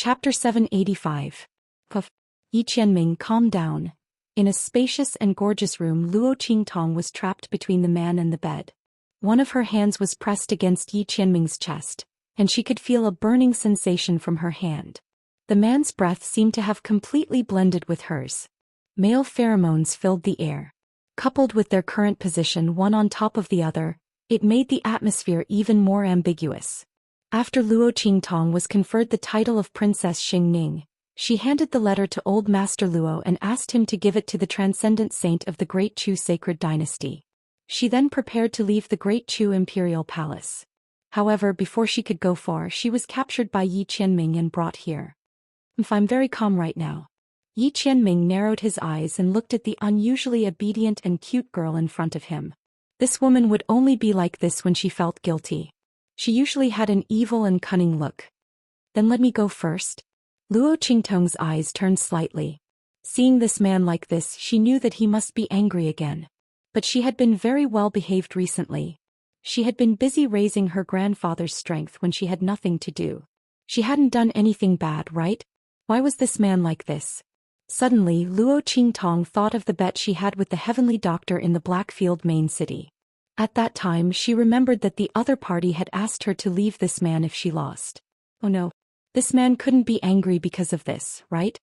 Chapter 785. Puff. Yi Qianming, calm down. In a spacious and gorgeous room, Luo Qingtong was trapped between the man and the bed. One of her hands was pressed against Yi Qianming's chest, and she could feel a burning sensation from her hand. The man's breath seemed to have completely blended with hers. Male pheromones filled the air. Coupled with their current position one on top of the other, it made the atmosphere even more ambiguous. After Luo Qingtong was conferred the title of Princess Xingning, she handed the letter to Old Master Luo and asked him to give it to the transcendent saint of the Great Chu sacred dynasty. She then prepared to leave the Great Chu imperial palace. However, before she could go far, she was captured by Yi Qianming and brought here. I'm very calm right now. Yi Qianming narrowed his eyes and looked at the unusually obedient and cute girl in front of him. This woman would only be like this when she felt guilty. She usually had an evil and cunning look. Then let me go first. Luo Qingtong's eyes turned slightly. Seeing this man like this, she knew that he must be angry again. But she had been very well behaved recently. She had been busy raising her grandfather's strength when she had nothing to do. She hadn't done anything bad, right? Why was this man like this? Suddenly, Luo Qingtong thought of the bet she had with the heavenly doctor in the Blackfield main city. At that time, she remembered that the other party had asked her to leave this man if she lost. Oh no. This man couldn't be angry because of this, right?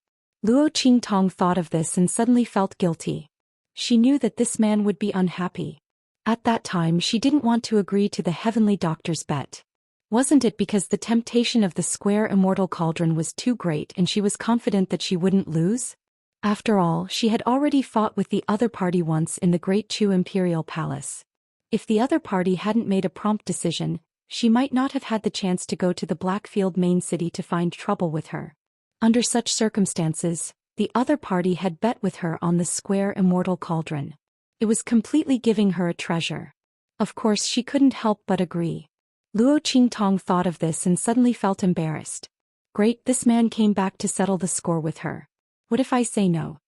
Luo Qingtong thought of this and suddenly felt guilty. She knew that this man would be unhappy. At that time, she didn't want to agree to the heavenly doctor's bet. Wasn't it because the temptation of the square immortal cauldron was too great and she was confident that she wouldn't lose? After all, she had already fought with the other party once in the Great Chu imperial palace. If the other party hadn't made a prompt decision, she might not have had the chance to go to the Blackfield main city to find trouble with her. Under such circumstances, the other party had bet with her on the square immortal cauldron. It was completely giving her a treasure. Of course, she couldn't help but agree. Luo Qingtong thought of this and suddenly felt embarrassed. Great, this man came back to settle the score with her. What if I say no?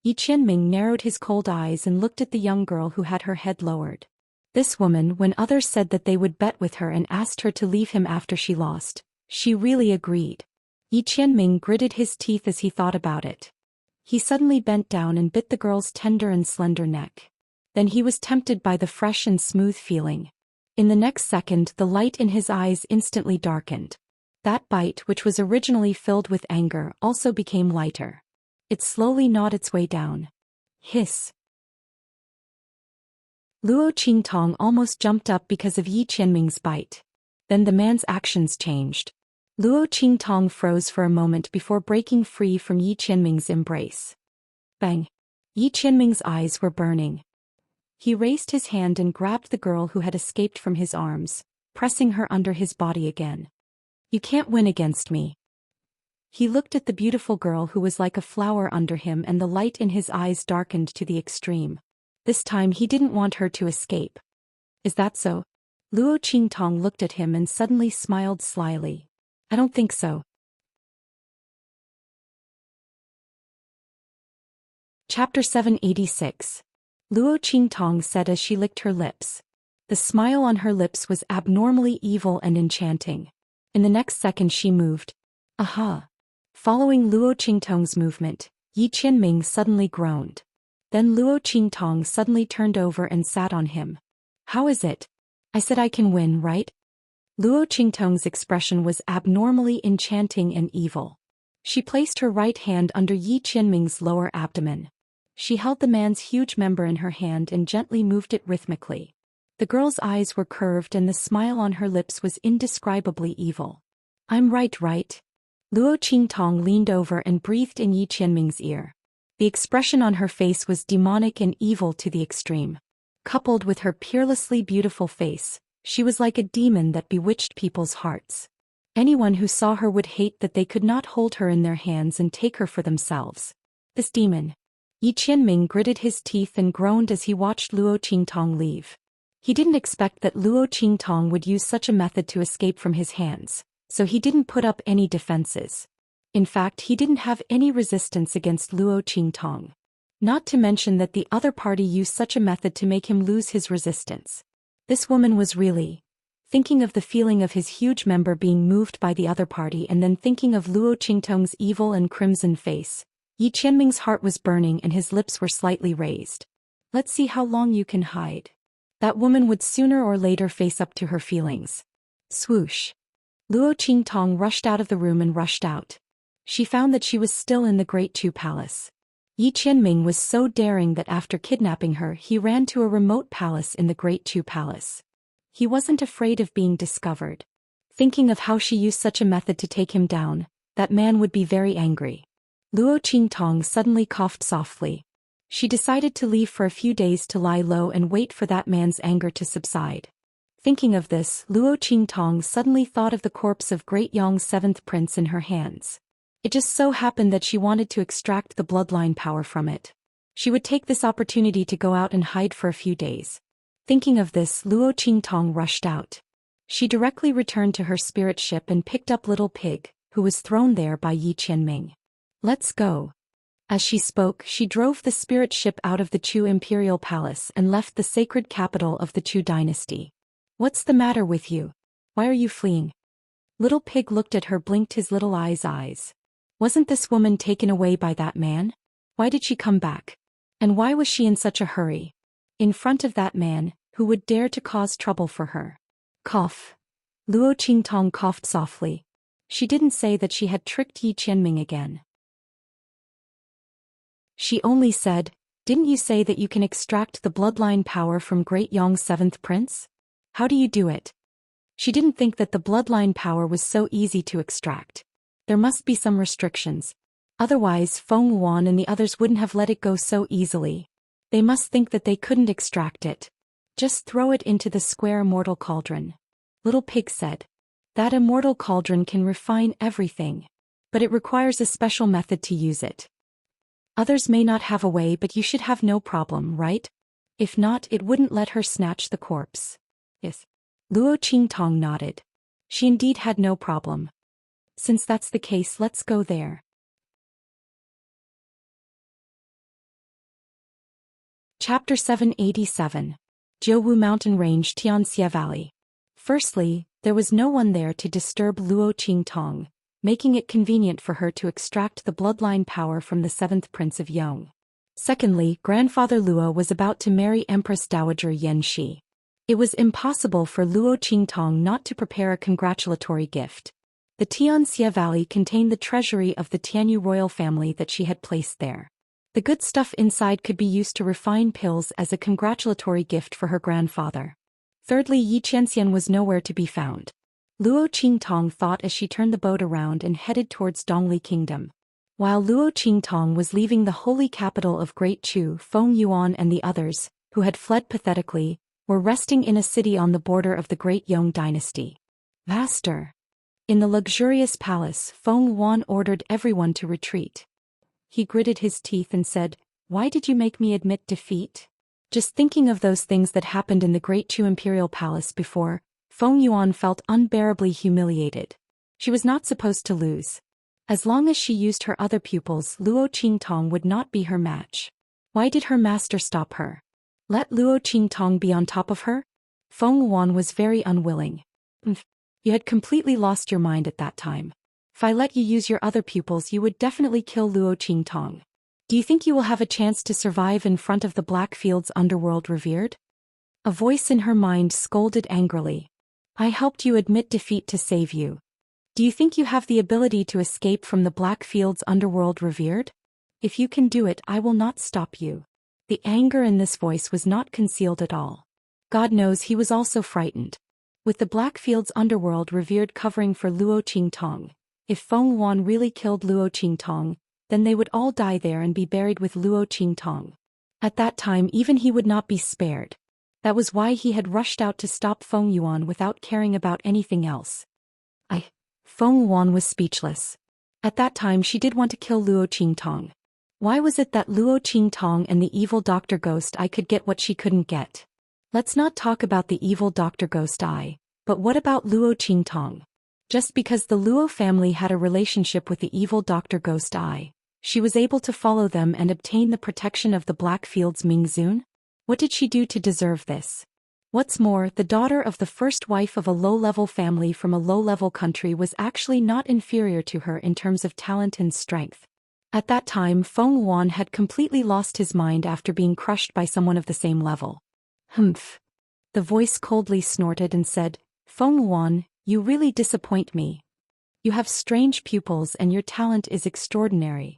Yi Qianming narrowed his cold eyes and looked at the young girl who had her head lowered. This woman, when others said that they would bet with her and asked her to leave him after she lost, she really agreed. Yi Qianming gritted his teeth as he thought about it. He suddenly bent down and bit the girl's tender and slender neck. Then he was tempted by the fresh and smooth feeling. In the next second, the light in his eyes instantly darkened. That bite, which was originally filled with anger, also became lighter. It slowly gnawed its way down. Hiss. Luo Qingtong almost jumped up because of Yi Qianming's bite. Then the man's actions changed. Luo Qingtong froze for a moment before breaking free from Yi Qianming's embrace. Bang! Yi Qianming's eyes were burning. He raised his hand and grabbed the girl who had escaped from his arms, pressing her under his body again. You can't win against me. He looked at the beautiful girl who was like a flower under him, and the light in his eyes darkened to the extreme. This time he didn't want her to escape. Is that so? Luo Qingtong looked at him and suddenly smiled slyly. I don't think so. Chapter 786. Luo Qingtong said as she licked her lips. The smile on her lips was abnormally evil and enchanting. In the next second she moved. Aha! Following Luo Qingtong's movement, Yi Qianming suddenly groaned. Then Luo Qingtong suddenly turned over and sat on him. How is it? I said I can win, right? Luo Qingtong's expression was abnormally enchanting and evil. She placed her right hand under Yi Qianming's lower abdomen. She held the man's huge member in her hand and gently moved it rhythmically. The girl's eyes were curved and the smile on her lips was indescribably evil. I'm right, right? Luo Qingtong leaned over and breathed in Yi Qianming's ear. The expression on her face was demonic and evil to the extreme. Coupled with her peerlessly beautiful face, she was like a demon that bewitched people's hearts. Anyone who saw her would hate that they could not hold her in their hands and take her for themselves. This demon. Yi Qianming gritted his teeth and groaned as he watched Luo Qingtong leave. He didn't expect that Luo Qingtong would use such a method to escape from his hands, so he didn't put up any defenses. In fact, he didn't have any resistance against Luo Qingtong. Not to mention that the other party used such a method to make him lose his resistance. This woman was really thinking of the feeling of his huge member being moved by the other party and then thinking of Luo Qingtong's evil and crimson face. Yi Qianming's heart was burning and his lips were slightly raised. Let's see how long you can hide. That woman would sooner or later face up to her feelings. Swoosh. Luo Qingtong rushed out of the room and rushed out. She found that she was still in the Great Chu Palace. Yi Qianming was so daring that after kidnapping her he ran to a remote palace in the Great Chu Palace. He wasn't afraid of being discovered. Thinking of how she used such a method to take him down, that man would be very angry. Luo Qingtong suddenly coughed softly. She decided to leave for a few days to lie low and wait for that man's anger to subside. Thinking of this, Luo Qingtong suddenly thought of the corpse of Great Yong's seventh prince in her hands. It just so happened that she wanted to extract the bloodline power from it. She would take this opportunity to go out and hide for a few days. Thinking of this, Luo Qingtong rushed out. She directly returned to her spirit ship and picked up Little Pig, who was thrown there by Yi Qianming. Let's go. As she spoke, she drove the spirit ship out of the Chu Imperial Palace and left the sacred capital of the Chu dynasty. What's the matter with you? Why are you fleeing? Little Pig looked at her, blinked his little eyes. Wasn't this woman taken away by that man? Why did she come back? And why was she in such a hurry? In front of that man, who would dare to cause trouble for her? Cough. Luo Qingtong coughed softly. She didn't say that she had tricked Yi Qianming again. She only said, "Didn't you say that you can extract the bloodline power from Great Yong's seventh prince? How do you do it?" She didn't think that the bloodline power was so easy to extract. There must be some restrictions. Otherwise Feng Yuan and the others wouldn't have let it go so easily. They must think that they couldn't extract it. Just throw it into the square immortal cauldron. Little Pig said. That immortal cauldron can refine everything. But it requires a special method to use it. Others may not have a way, but you should have no problem, right? If not, it wouldn't let her snatch the corpse. Yes. Luo Qingtong nodded. She indeed had no problem. Since that's the case, let's go there. Chapter 787. Jiuwu Mountain Range, Xianxia Valley. Firstly, there was no one there to disturb Luo Qingtong, making it convenient for her to extract the bloodline power from the seventh prince of Yong. Secondly, grandfather Luo was about to marry Empress Dowager Yanxi. It was impossible for Luo Qingtong not to prepare a congratulatory gift. The Xianxia Valley contained the treasury of the Tianyu royal family that she had placed there. The good stuff inside could be used to refine pills as a congratulatory gift for her grandfather. Thirdly, Yi Qianxian was nowhere to be found. Luo Qingtong thought as she turned the boat around and headed towards Dongli Kingdom. While Luo Qingtong was leaving the holy capital of Great Chu, Feng Yuan and the others, who had fled pathetically, were resting in a city on the border of the Great Yong dynasty. Vaster. In the luxurious palace, Feng Yuan ordered everyone to retreat. He gritted his teeth and said, "Why did you make me admit defeat?" Just thinking of those things that happened in the Great Chu Imperial Palace before, Feng Yuan felt unbearably humiliated. She was not supposed to lose. As long as she used her other pupils, Luo Qingtong would not be her match. Why did her master stop her? Let Luo Qingtong be on top of her? Feng Yuan was very unwilling. You had completely lost your mind at that time. If I let you use your other pupils, you would definitely kill Luo Qingtong. Do you think you will have a chance to survive in front of the Blackfield's underworld revered? A voice in her mind scolded angrily. I helped you admit defeat to save you. Do you think you have the ability to escape from the Blackfield's underworld revered? If you can do it, I will not stop you. The anger in this voice was not concealed at all. God knows he was also frightened. With the Blackfield's underworld revered covering for Luo Qingtong, if Feng Yuan really killed Luo Qingtong, then they would all die there and be buried with Luo Qingtong. At that time even he would not be spared. That was why he had rushed out to stop Feng Yuan without caring about anything else. Feng Yuan was speechless. At that time she did want to kill Luo Qingtong. Why was it that Luo Qingtong and the evil Dr. Ghost Eye could get what she couldn't get? Let's not talk about the evil Dr. Ghost Eye, but what about Luo Qingtong? Just because the Luo family had a relationship with the evil Dr. Ghost Eye, she was able to follow them and obtain the protection of the Blackfield's Mingzun? What did she do to deserve this? What's more, the daughter of the first wife of a low-level family from a low-level country was actually not inferior to her in terms of talent and strength. At that time, Feng Wan had completely lost his mind after being crushed by someone of the same level. Humph. The voice coldly snorted and said, Feng Wan, you really disappoint me. You have strange pupils and your talent is extraordinary.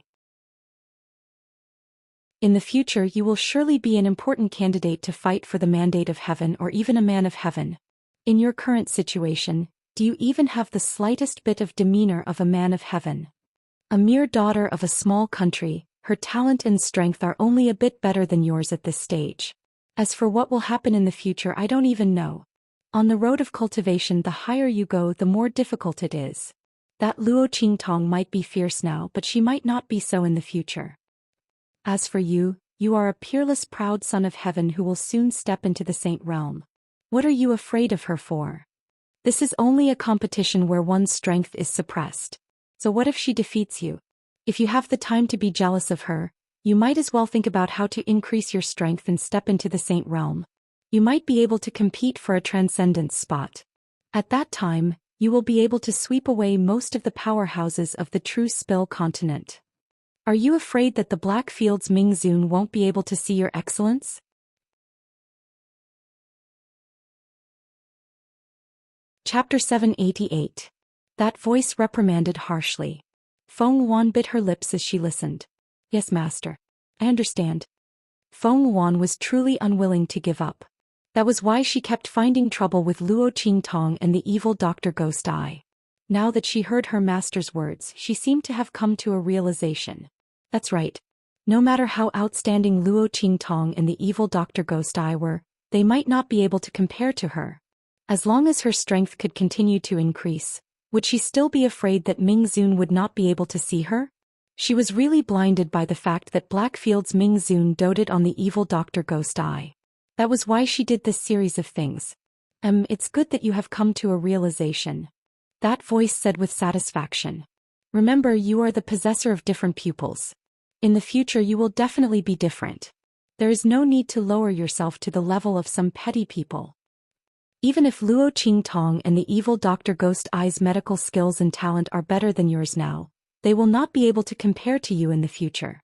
In the future you will surely be an important candidate to fight for the mandate of heaven or even a man of heaven. In your current situation, do you even have the slightest bit of demeanor of a man of heaven? A mere daughter of a small country, her talent and strength are only a bit better than yours at this stage. As for what will happen in the future, I don't even know. On the road of cultivation, the higher you go, the more difficult it is. That Luo Qingtong might be fierce now, but she might not be so in the future. As for you, you are a peerless proud son of heaven who will soon step into the saint realm. What are you afraid of her for? This is only a competition where one's strength is suppressed. So what if she defeats you? If you have the time to be jealous of her, you might as well think about how to increase your strength and step into the saint realm. You might be able to compete for a transcendence spot. At that time, you will be able to sweep away most of the powerhouses of the true Spill continent. Are you afraid that the Blackfield's Mingzun won't be able to see your excellence? Chapter 788. That voice reprimanded harshly. Feng Wan bit her lips as she listened. Yes, master. I understand. Feng Wan was truly unwilling to give up. That was why she kept finding trouble with Luo Qingtong and the evil Dr. Ghost Eye. Now that she heard her master's words, she seemed to have come to a realization. That's right. No matter how outstanding Luo Qingtong and the evil Dr. Ghost Eye were, they might not be able to compare to her. As long as her strength could continue to increase, would she still be afraid that Mingzun would not be able to see her? She was really blinded by the fact that Blackfield's Mingzun doted on the evil Dr. Ghost Eye. That was why she did this series of things. It's good that you have come to a realization. That voice said with satisfaction. Remember, you are the possessor of different pupils. In the future you will definitely be different. There is no need to lower yourself to the level of some petty people. Even if Luo Qingtong and the evil Dr. Ghost Eye's medical skills and talent are better than yours now, they will not be able to compare to you in the future.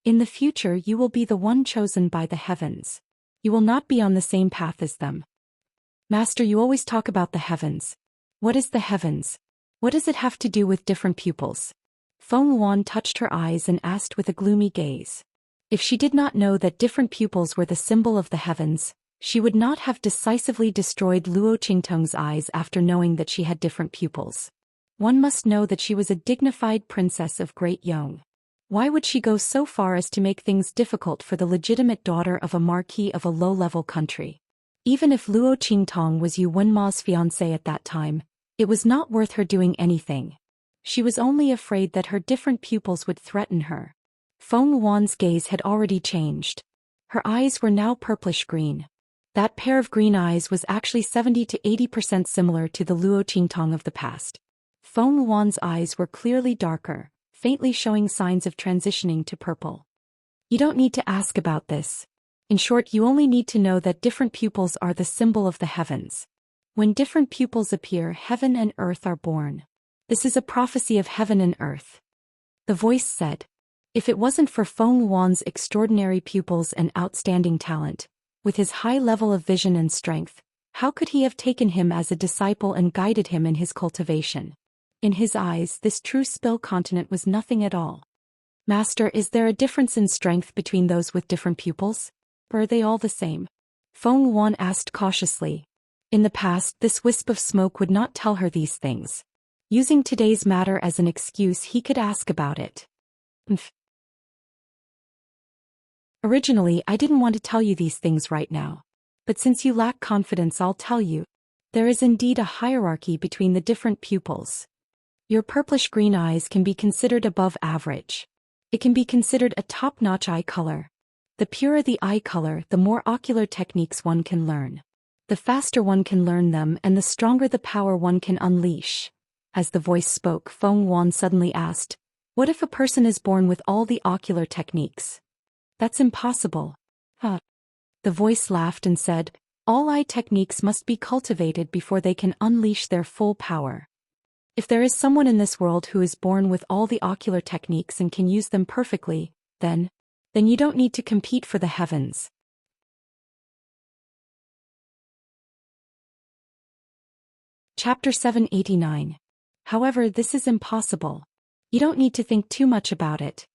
In the future you will be the one chosen by the heavens. You will not be on the same path as them. Master, you always talk about the heavens. What is the heavens? What does it have to do with different pupils? Feng Wan touched her eyes and asked with a gloomy gaze. If she did not know that different pupils were the symbol of the heavens, she would not have decisively destroyed Luo Qingtong's eyes after knowing that she had different pupils. One must know that she was a dignified princess of Great Yong. Why would she go so far as to make things difficult for the legitimate daughter of a marquis of a low-level country? Even if Luo Qingtong was Yu Wenma's fiancé at that time, it was not worth her doing anything. She was only afraid that her different pupils would threaten her. Feng Wan's gaze had already changed. Her eyes were now purplish-green. That pair of green eyes was actually 70 to 80% similar to the Luo Qingtong of the past. Feng Wan's eyes were clearly darker, faintly showing signs of transitioning to purple. You don't need to ask about this. In short, you only need to know that different pupils are the symbol of the heavens. When different pupils appear, heaven and earth are born. This is a prophecy of heaven and earth. The voice said. If it wasn't for Feng Wan's extraordinary pupils and outstanding talent, with his high level of vision and strength, how could he have taken him as a disciple and guided him in his cultivation? In his eyes, this true Spill continent was nothing at all. Master, is there a difference in strength between those with different pupils? Or are they all the same? Feng Wan asked cautiously. In the past, this wisp of smoke would not tell her these things. Using today's matter as an excuse, he could ask about it. Originally, I didn't want to tell you these things right now. But since you lack confidence, I'll tell you. There is indeed a hierarchy between the different pupils. Your purplish-green eyes can be considered above average. It can be considered a top-notch eye color. The purer the eye color, the more ocular techniques one can learn. The faster one can learn them and the stronger the power one can unleash. As the voice spoke, Feng Wan suddenly asked, what if a person is born with all the ocular techniques? That's impossible. The voice laughed and said, All eye techniques must be cultivated before they can unleash their full power. If there is someone in this world who is born with all the ocular techniques and can use them perfectly, then you don't need to compete for the heavens. Chapter 789. However, this is impossible. You don't need to think too much about it.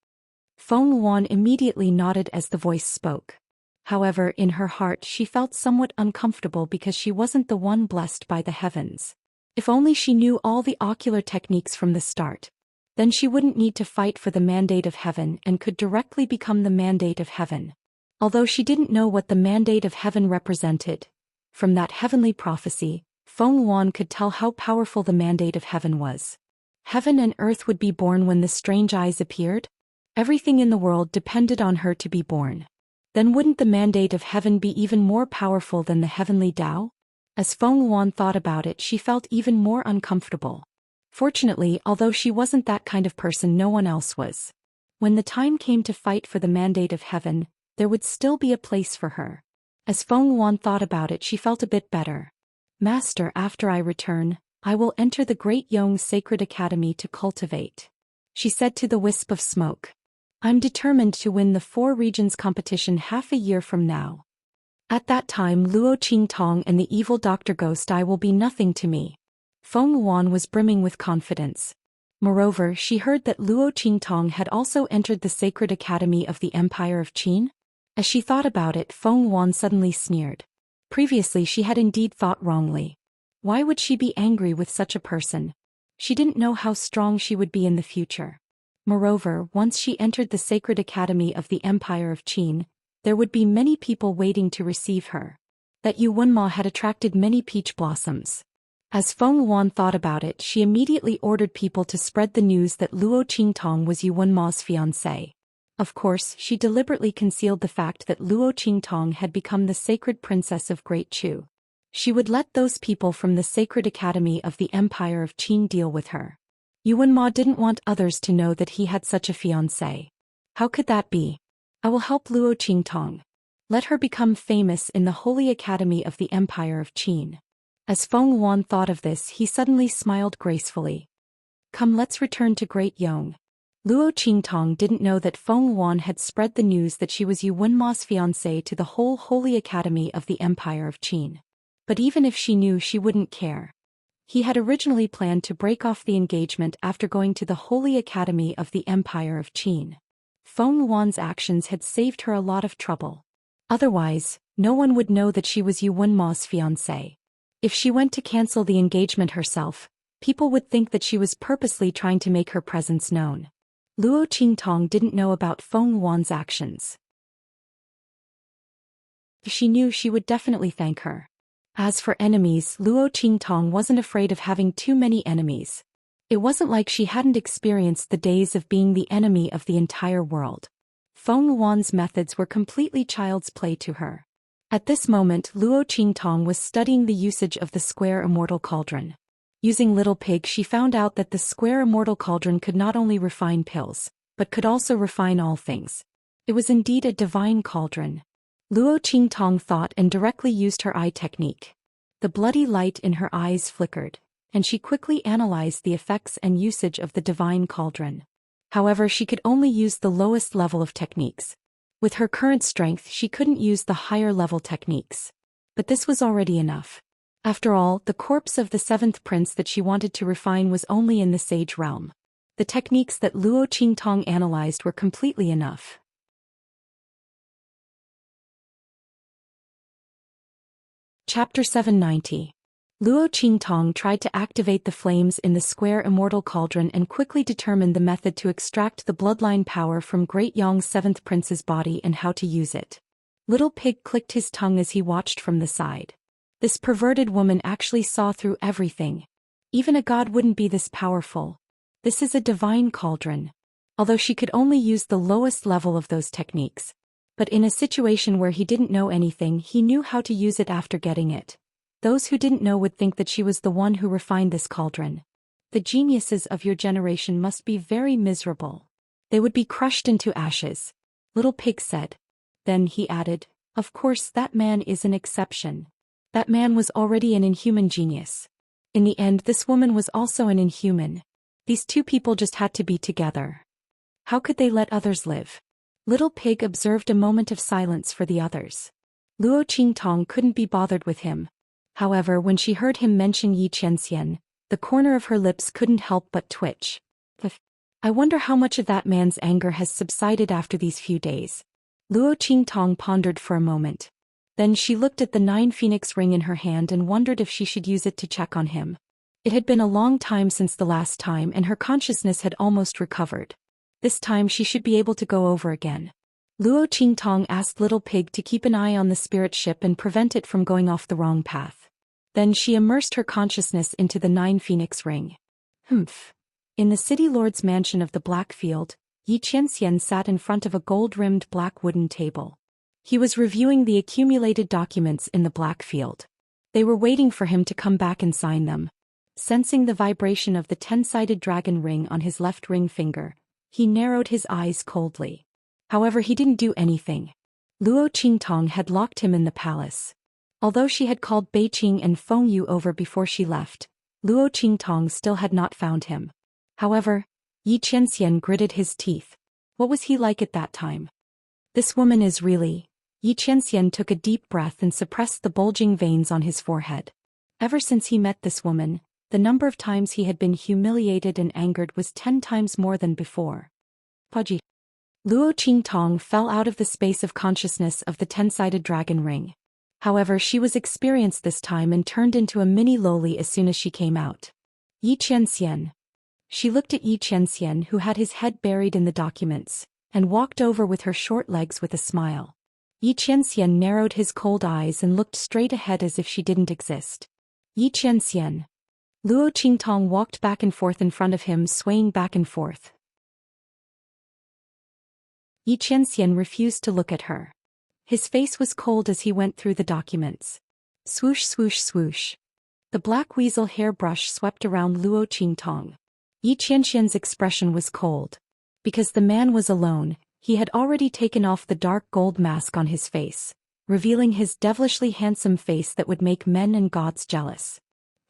Feng Yuan immediately nodded as the voice spoke. However, in her heart she felt somewhat uncomfortable because she wasn't the one blessed by the heavens. If only she knew all the ocular techniques from the start. Then she wouldn't need to fight for the mandate of heaven and could directly become the mandate of heaven. Although she didn't know what the mandate of heaven represented, from that heavenly prophecy, Feng Yuan could tell how powerful the mandate of heaven was. Heaven and earth would be born when the strange eyes appeared. Everything in the world depended on her to be born. Then wouldn't the mandate of heaven be even more powerful than the heavenly Tao? As Feng Yuan thought about it, she felt even more uncomfortable. Fortunately, although she wasn't that kind of person, no one else was. When the time came to fight for the mandate of heaven, there would still be a place for her. As Feng Yuan thought about it, she felt a bit better. Master, after I return, I will enter the Great Yong Sacred Academy to cultivate, she said to the wisp of smoke. I'm determined to win the 4 regions competition half a year from now. At that time, Luo Qingtong and the evil Dr. Ghost Eye will be nothing to me. Feng Yuan was brimming with confidence. Moreover, she heard that Luo Qingtong had also entered the Sacred Academy of the Empire of Qin. As she thought about it, Feng Yuan suddenly sneered. Previously she had indeed thought wrongly. Why would she be angry with such a person? She didn't know how strong she would be in the future. Moreover, once she entered the Sacred Academy of the Empire of Qin, there would be many people waiting to receive her. That Yu Wenma had attracted many peach blossoms. As Feng Yuan thought about it, she immediately ordered people to spread the news that Luo Qingtong was Yu Wenma's fiancé. Of course, she deliberately concealed the fact that Luo Qingtong had become the sacred princess of Great Chu. She would let those people from the Sacred Academy of the Empire of Qin deal with her. Yu Wenma didn't want others to know that he had such a fiancé. How could that be? I will help Luo Qingtong. Let her become famous in the Holy Academy of the Empire of Qin. As Feng Yuan thought of this, he suddenly smiled gracefully. Come, let's return to Great Yong. Luo Qingtong didn't know that Feng Yuan had spread the news that she was Yu Wenma's fiancé to the whole Holy Academy of the Empire of Qin. But even if she knew, she wouldn't care. He had originally planned to break off the engagement after going to the Holy Academy of the Empire of Qin. Feng Yuan's actions had saved her a lot of trouble. Otherwise, no one would know that she was Yu Wenma's fiancé. If she went to cancel the engagement herself, people would think that she was purposely trying to make her presence known. Luo Qingtong didn't know about Feng Yuan's actions. If she knew, she would definitely thank her. As for enemies, Luo Qingtong wasn't afraid of having too many enemies. It wasn't like she hadn't experienced the days of being the enemy of the entire world. Feng Yuan's methods were completely child's play to her. At this moment, Luo Qingtong was studying the usage of the square Immortal cauldron. Using Little Pig, she found out that the square Immortal cauldron could not only refine pills, but could also refine all things. It was indeed a divine cauldron. Luo Qingtong thought and directly used her eye technique. The bloody light in her eyes flickered, and she quickly analyzed the effects and usage of the divine cauldron. However, she could only use the lowest level of techniques. With her current strength, she couldn't use the higher level techniques. But this was already enough. After all, the corpse of the 7th prince that she wanted to refine was only in the sage realm. The techniques that Luo Qingtong analyzed were completely enough. Chapter 790. Luo Qingtong tried to activate the flames in the square Immortal cauldron and quickly determined the method to extract the bloodline power from Great Yong's 7th prince's body and how to use it. Little Pig clicked his tongue as he watched from the side. This perverted woman actually saw through everything. Even a god wouldn't be this powerful. This is a divine cauldron. Although she could only use the lowest level of those techniques. But in a situation where he didn't know anything, he knew how to use it after getting it. Those who didn't know would think that she was the one who refined this cauldron. The geniuses of your generation must be very miserable. They would be crushed into ashes. Little Pig said. Then he added, of course that man is an exception. That man was already an inhuman genius. In the end, this woman was also an inhuman. These two people just had to be together. How could they let others live? Little Pig observed a moment of silence for the others. Luo Qingtong couldn't be bothered with him. However, when she heard him mention Xianxia, the corner of her lips couldn't help but twitch. I wonder how much of that man's anger has subsided after these few days. Luo Qingtong pondered for a moment. Then she looked at the 9 phoenix ring in her hand and wondered if she should use it to check on him. It had been a long time since the last time and her consciousness had almost recovered. This time she should be able to go over again. Luo Qingtong asked Little Pig to keep an eye on the spirit ship and prevent it from going off the wrong path. Then she immersed her consciousness into the 9 phoenix ring. In the city lord's mansion of the Black Field, Xianxia sat in front of a gold-rimmed black wooden table. He was reviewing the accumulated documents in the Black Field. They were waiting for him to come back and sign them. Sensing the vibration of the 10-sided dragon ring on his left ring finger, he narrowed his eyes coldly. However, he didn't do anything. Luo Qingtong had locked him in the palace. Although she had called Beiqing and Feng Yu over before she left, Luo Qingtong still had not found him. However, Xianxia gritted his teeth. What was he like at that time? This woman is really... Xianxia took a deep breath and suppressed the bulging veins on his forehead. Ever since he met this woman, the number of times he had been humiliated and angered was 10 times more than before. Pudgy. Luo Qingtong fell out of the space of consciousness of the 10-sided dragon ring. However, she was experienced this time and turned into a mini loli as soon as she came out. Xianxia. She looked at Xianxia, who had his head buried in the documents, and walked over with her short legs with a smile. Xianxia narrowed his cold eyes and looked straight ahead as if she didn't exist. Xianxia. Luo Qingtong walked back and forth in front of him, swaying back and forth. Xianxia refused to look at her. His face was cold as he went through the documents. Swoosh swoosh swoosh. The black weasel hairbrush swept around Luo Qingtong. Xianxia's expression was cold. Because the man was alone, he had already taken off the dark gold mask on his face, revealing his devilishly handsome face that would make men and gods jealous.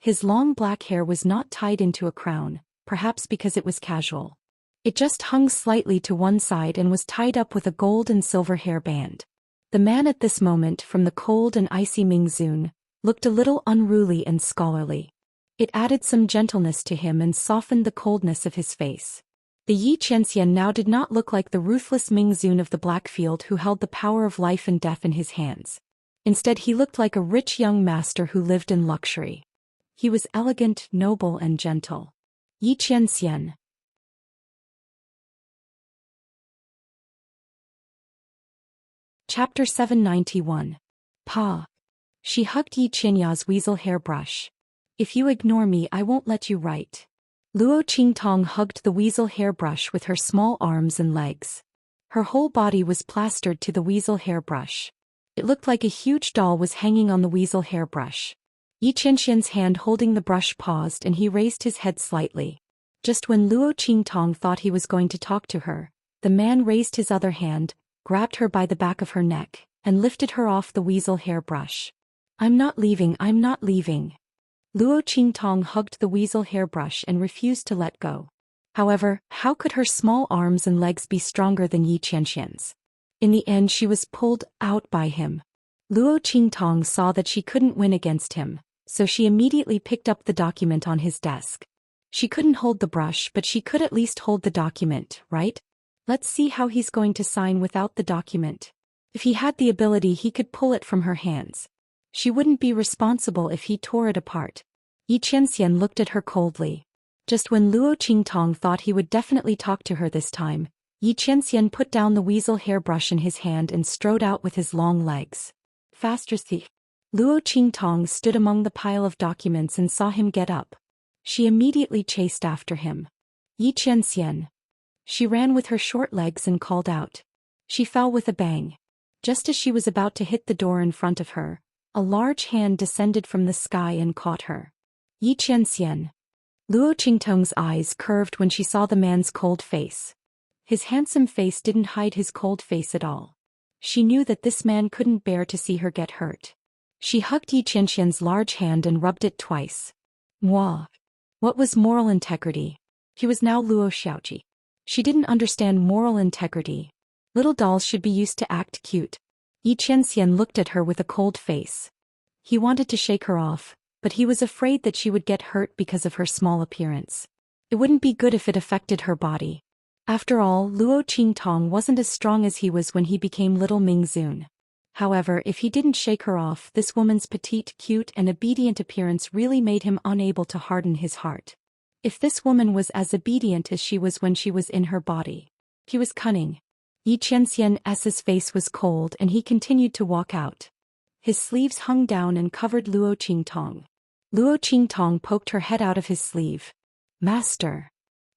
His long black hair was not tied into a crown, perhaps because it was casual. It just hung slightly to one side and was tied up with a gold and silver hairband. The man at this moment, from the cold and icy Mingzun, looked a little unruly and scholarly. It added some gentleness to him and softened the coldness of his face. The Xianxia now did not look like the ruthless Mingzun of the Black Field who held the power of life and death in his hands. Instead, he looked like a rich young master who lived in luxury. He was elegant, noble and gentle. Xianxia. Chapter 791. Pa. She hugged Xianxia's weasel hairbrush. If you ignore me, I won't let you write. Luo Qingtong hugged the weasel hairbrush with her small arms and legs. Her whole body was plastered to the weasel hairbrush. It looked like a huge doll was hanging on the weasel hairbrush. Xianxia's hand holding the brush paused and he raised his head slightly. Just when Luo Qingtong thought he was going to talk to her, the man raised his other hand, grabbed her by the back of her neck, and lifted her off the weasel hairbrush. I'm not leaving, I'm not leaving. Luo Qingtong hugged the weasel hairbrush and refused to let go. However, how could her small arms and legs be stronger than Xianxia's? In the end, she was pulled out by him. Luo Qingtong saw that she couldn't win against him, so she immediately picked up the document on his desk. She couldn't hold the brush, but she could at least hold the document, right? Let's see how he's going to sign without the document. If he had the ability, he could pull it from her hands. She wouldn't be responsible if he tore it apart. Xianxia looked at her coldly. Just when Luo Qingtong thought he would definitely talk to her this time, Xianxia put down the weasel hairbrush in his hand and strode out with his long legs. Faster, thief. Luo Qingtong stood among the pile of documents and saw him get up. She immediately chased after him. Xianxia. She ran with her short legs and called out. She fell with a bang. Just as she was about to hit the door in front of her, a large hand descended from the sky and caught her. Xianxia. Luo Qingtong's eyes curved when she saw the man's cold face. His handsome face didn't hide his cold face at all. She knew that this man couldn't bear to see her get hurt. She hugged Yi Qianxian's large hand and rubbed it twice. Mwah. What was moral integrity? He was now Luo Xiaoji. She didn't understand moral integrity. Little dolls should be used to act cute. Yi Qianxian looked at her with a cold face. He wanted to shake her off, but he was afraid that she would get hurt because of her small appearance. It wouldn't be good if it affected her body. After all, Luo Qingtong wasn't as strong as he was when he became little Ming Zun. However, if he didn't shake her off, this woman's petite, cute and obedient appearance really made him unable to harden his heart. If this woman was as obedient as she was when she was in her body. He was cunning. Yi Qianxian's face was cold and he continued to walk out. His sleeves hung down and covered Luo Qingtong. Luo Qingtong poked her head out of his sleeve. Master.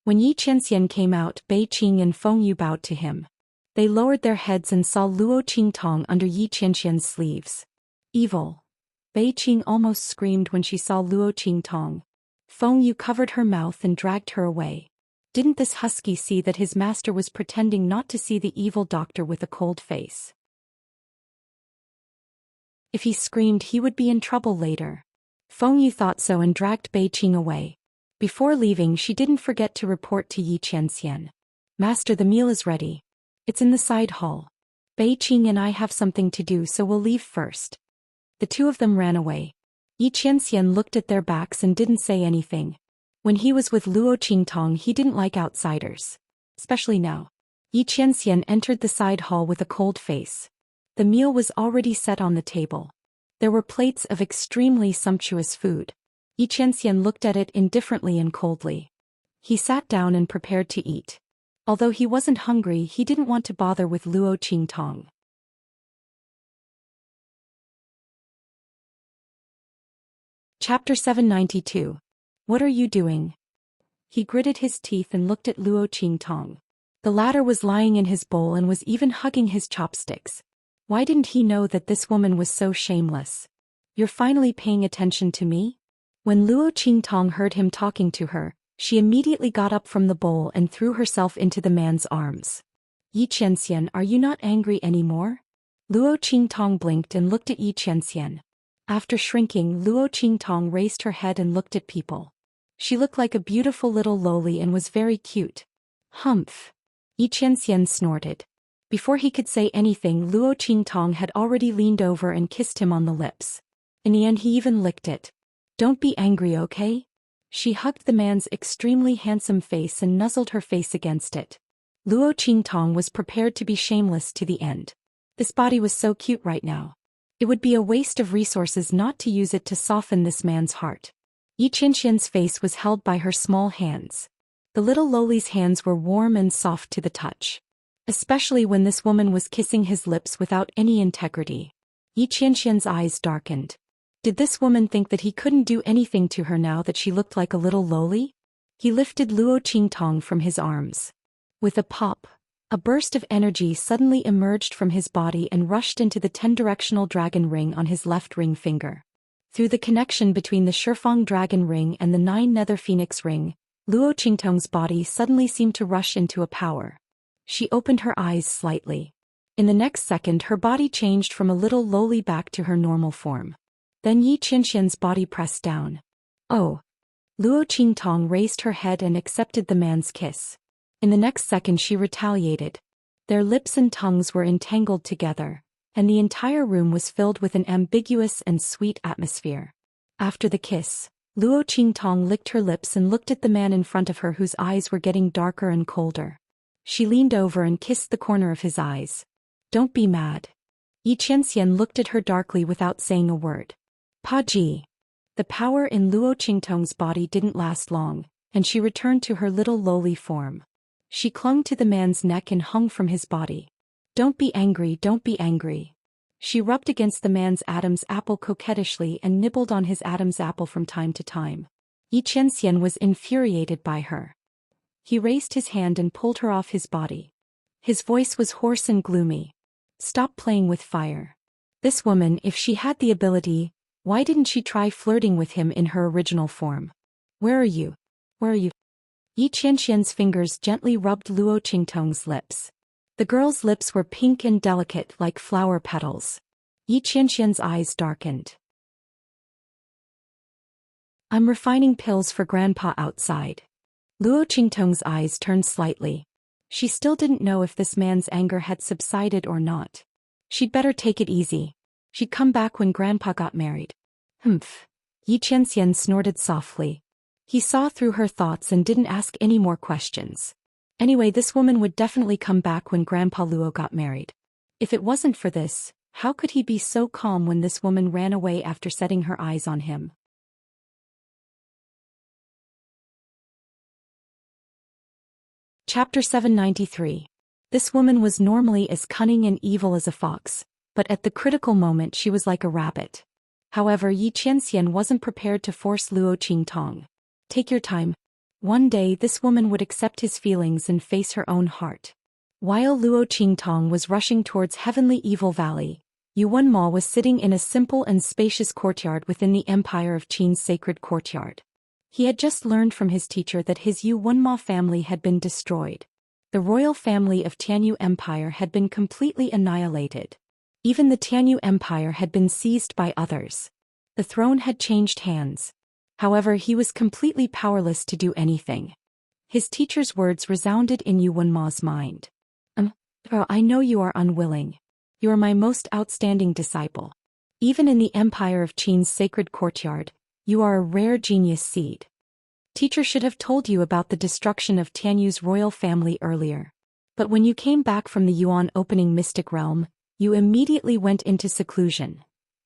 When Yi Qianxian came out, Bei Qing and Feng Yu bowed to him. They lowered their heads and saw Luo Qingtong under Yi Qianxian's sleeves. Evil. Bei Qing almost screamed when she saw Luo Qingtong. Feng Yu covered her mouth and dragged her away. Didn't this husky see that his master was pretending not to see the evil doctor with a cold face? If he screamed, he would be in trouble later. Feng Yu thought so and dragged Bei Qing away. Before leaving, she didn't forget to report to Yi Qianxian. Master, the meal is ready. It's in the side hall. Bei Qing and I have something to do, so we'll leave first. The two of them ran away. Yi Qianxian looked at their backs and didn't say anything. When he was with Luo Qingtong, he didn't like outsiders. Especially now. Yi Qianxian entered the side hall with a cold face. The meal was already set on the table. There were plates of extremely sumptuous food. Yi Qianxian looked at it indifferently and coldly. He sat down and prepared to eat. Although he wasn't hungry, he didn't want to bother with Luo Qingtong. Chapter 792. What are you doing? He gritted his teeth and looked at Luo Qingtong. The latter was lying in his bowl and was even hugging his chopsticks. Why didn't he know that this woman was so shameless? You're finally paying attention to me? When Luo Qingtong heard him talking to her, she immediately got up from the bowl and threw herself into the man's arms. Yi Qianxian, are you not angry anymore? Luo Qingtong blinked and looked at Yi Qianxian. After shrinking, Luo Qingtong raised her head and looked at people. She looked like a beautiful little loli and was very cute. Humph. Yi Qianxian snorted. Before he could say anything, Luo Qingtong had already leaned over and kissed him on the lips. In the end, he even licked it. Don't be angry, okay? She hugged the man's extremely handsome face and nuzzled her face against it. Luo Qingtong was prepared to be shameless to the end. This body was so cute right now. It would be a waste of resources not to use it to soften this man's heart. Yi Qianxian's face was held by her small hands. The little loli's hands were warm and soft to the touch. Especially when this woman was kissing his lips without any integrity. Yi Qianxian's eyes darkened. Did this woman think that he couldn't do anything to her now that she looked like a little loli? He lifted Luo Qingtong from his arms. With a pop, a burst of energy suddenly emerged from his body and rushed into the 10-directional dragon ring on his left ring finger. Through the connection between the Shifeng dragon ring and the 9 nether phoenix ring, Luo Qingtong's body suddenly seemed to rush into a power. She opened her eyes slightly. In the next second, her body changed from a little loli back to her normal form. Then Yi Qianxian's body pressed down. Oh. Luo Qingtong raised her head and accepted the man's kiss. In the next second, she retaliated. Their lips and tongues were entangled together, and the entire room was filled with an ambiguous and sweet atmosphere. After the kiss, Luo Qingtong licked her lips and looked at the man in front of her, whose eyes were getting darker and colder. She leaned over and kissed the corner of his eyes. Don't be mad. Yi Qianxian looked at her darkly without saying a word. Pa Ji. The power in Luo Qingtong's body didn't last long, and she returned to her little lowly form. She clung to the man's neck and hung from his body. Don't be angry, don't be angry. She rubbed against the man's Adam's apple coquettishly and nibbled on his Adam's apple from time to time. Yi Qianxian was infuriated by her. He raised his hand and pulled her off his body. His voice was hoarse and gloomy. Stop playing with fire. This woman, if she had the ability, why didn't she try flirting with him in her original form? Where are you? Where are you? Yi Qianxian's fingers gently rubbed Luo Qingtong's lips. The girl's lips were pink and delicate like flower petals. Xianxia's eyes darkened. I'm refining pills for Grandpa outside. Luo Qingtong's eyes turned slightly. She still didn't know if this man's anger had subsided or not. She'd better take it easy. She'd come back when Grandpa got married. Humph. Xianxian snorted softly. He saw through her thoughts and didn't ask any more questions. Anyway, this woman would definitely come back when Grandpa Luo got married. If it wasn't for this, how could he be so calm when this woman ran away after setting her eyes on him? Chapter 793. This woman was normally as cunning and evil as a fox, but at the critical moment she was like a rabbit. However, Xianxian wasn't prepared to force Luo Qingtong. Take your time. One day this woman would accept his feelings and face her own heart. While Luo Qingtong was rushing towards Heavenly Evil Valley, Yuan Ma was sitting in a simple and spacious courtyard within the Empire of Qin's sacred courtyard. He had just learned from his teacher that his Yuan Ma family had been destroyed. The royal family of Tianyu Empire had been completely annihilated. Even the Tianyu Empire had been seized by others. The throne had changed hands. However, he was completely powerless to do anything. His teacher's words resounded in Yuan Ma's mind. I know you are unwilling. You are my most outstanding disciple. Even in the Empire of Qin's sacred courtyard, you are a rare genius seed. Teacher should have told you about the destruction of Tianyu's royal family earlier. But when you came back from the Yuan opening mystic realm, you immediately went into seclusion.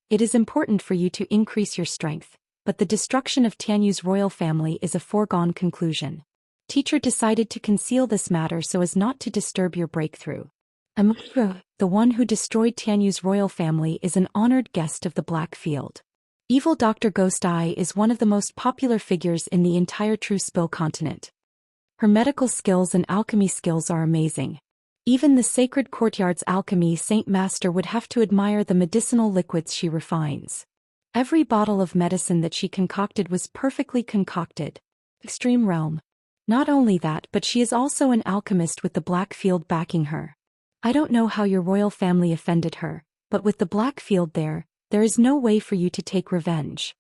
It is important for you to increase your strength, but the destruction of Tianyu's royal family is a foregone conclusion. Teacher decided to conceal this matter so as not to disturb your breakthrough. The one who destroyed Tianyu's royal family is an honored guest of the Black Field. Evil Dr. Ghost Eye is one of the most popular figures in the entire True Spill continent. Her medical skills and alchemy skills are amazing. Even the sacred courtyard's alchemy Saint Master would have to admire the medicinal liquids she refines. Every bottle of medicine that she concocted was perfectly concocted. Extreme realm. Not only that, but she is also an alchemist with the Black Field backing her. I don't know how your royal family offended her, but with the Black Field there is no way for you to take revenge.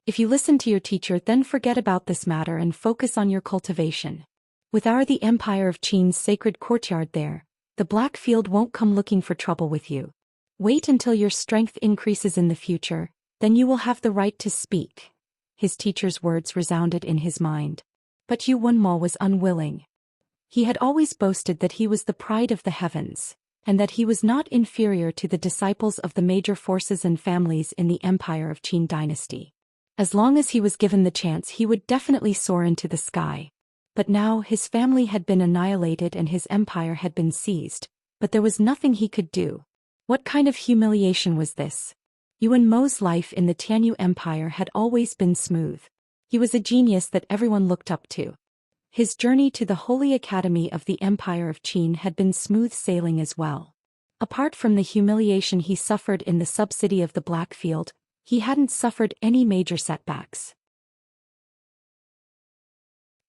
If you listen to your teacher, then forget about this matter and focus on your cultivation. With the Empire of Qin's sacred courtyard there, the Black Field won't come looking for trouble with you. Wait until your strength increases in the future, then you will have the right to speak. His teacher's words resounded in his mind. But Yuan Ma was unwilling. He had always boasted that he was the pride of the heavens, and that he was not inferior to the disciples of the major forces and families in the Empire of Qin dynasty. As long as he was given the chance, he would definitely soar into the sky. But now his family had been annihilated and his empire had been seized, but there was nothing he could do. What kind of humiliation was this? Yuan Mo's life in the Tianyu Empire had always been smooth. He was a genius that everyone looked up to. His journey to the Holy Academy of the Empire of Qin had been smooth sailing as well. Apart from the humiliation he suffered in the sub-city of the Black Field, he hadn't suffered any major setbacks.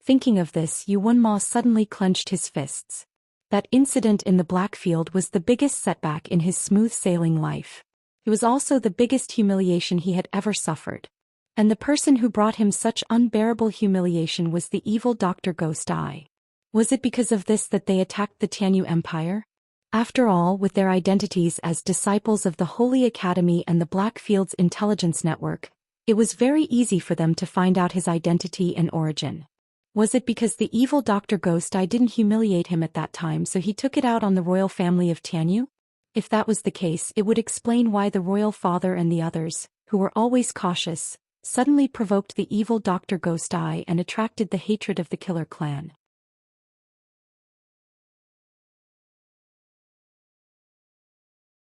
Thinking of this, Yuan Ma suddenly clenched his fists. That incident in the Black Field was the biggest setback in his smooth sailing life. It was also the biggest humiliation he had ever suffered. And the person who brought him such unbearable humiliation was the evil Dr. Ghost Eye. Was it because of this that they attacked the Tianyu Empire? After all, with their identities as disciples of the Holy Academy and the Black Field's intelligence network, it was very easy for them to find out his identity and origin. Was it because the evil Dr. Ghost Eye didn't humiliate him at that time, so he took it out on the royal family of Tianyu? If that was the case, it would explain why the royal father and the others, who were always cautious, suddenly provoked the evil Dr. Ghost Eye and attracted the hatred of the Killer Clan.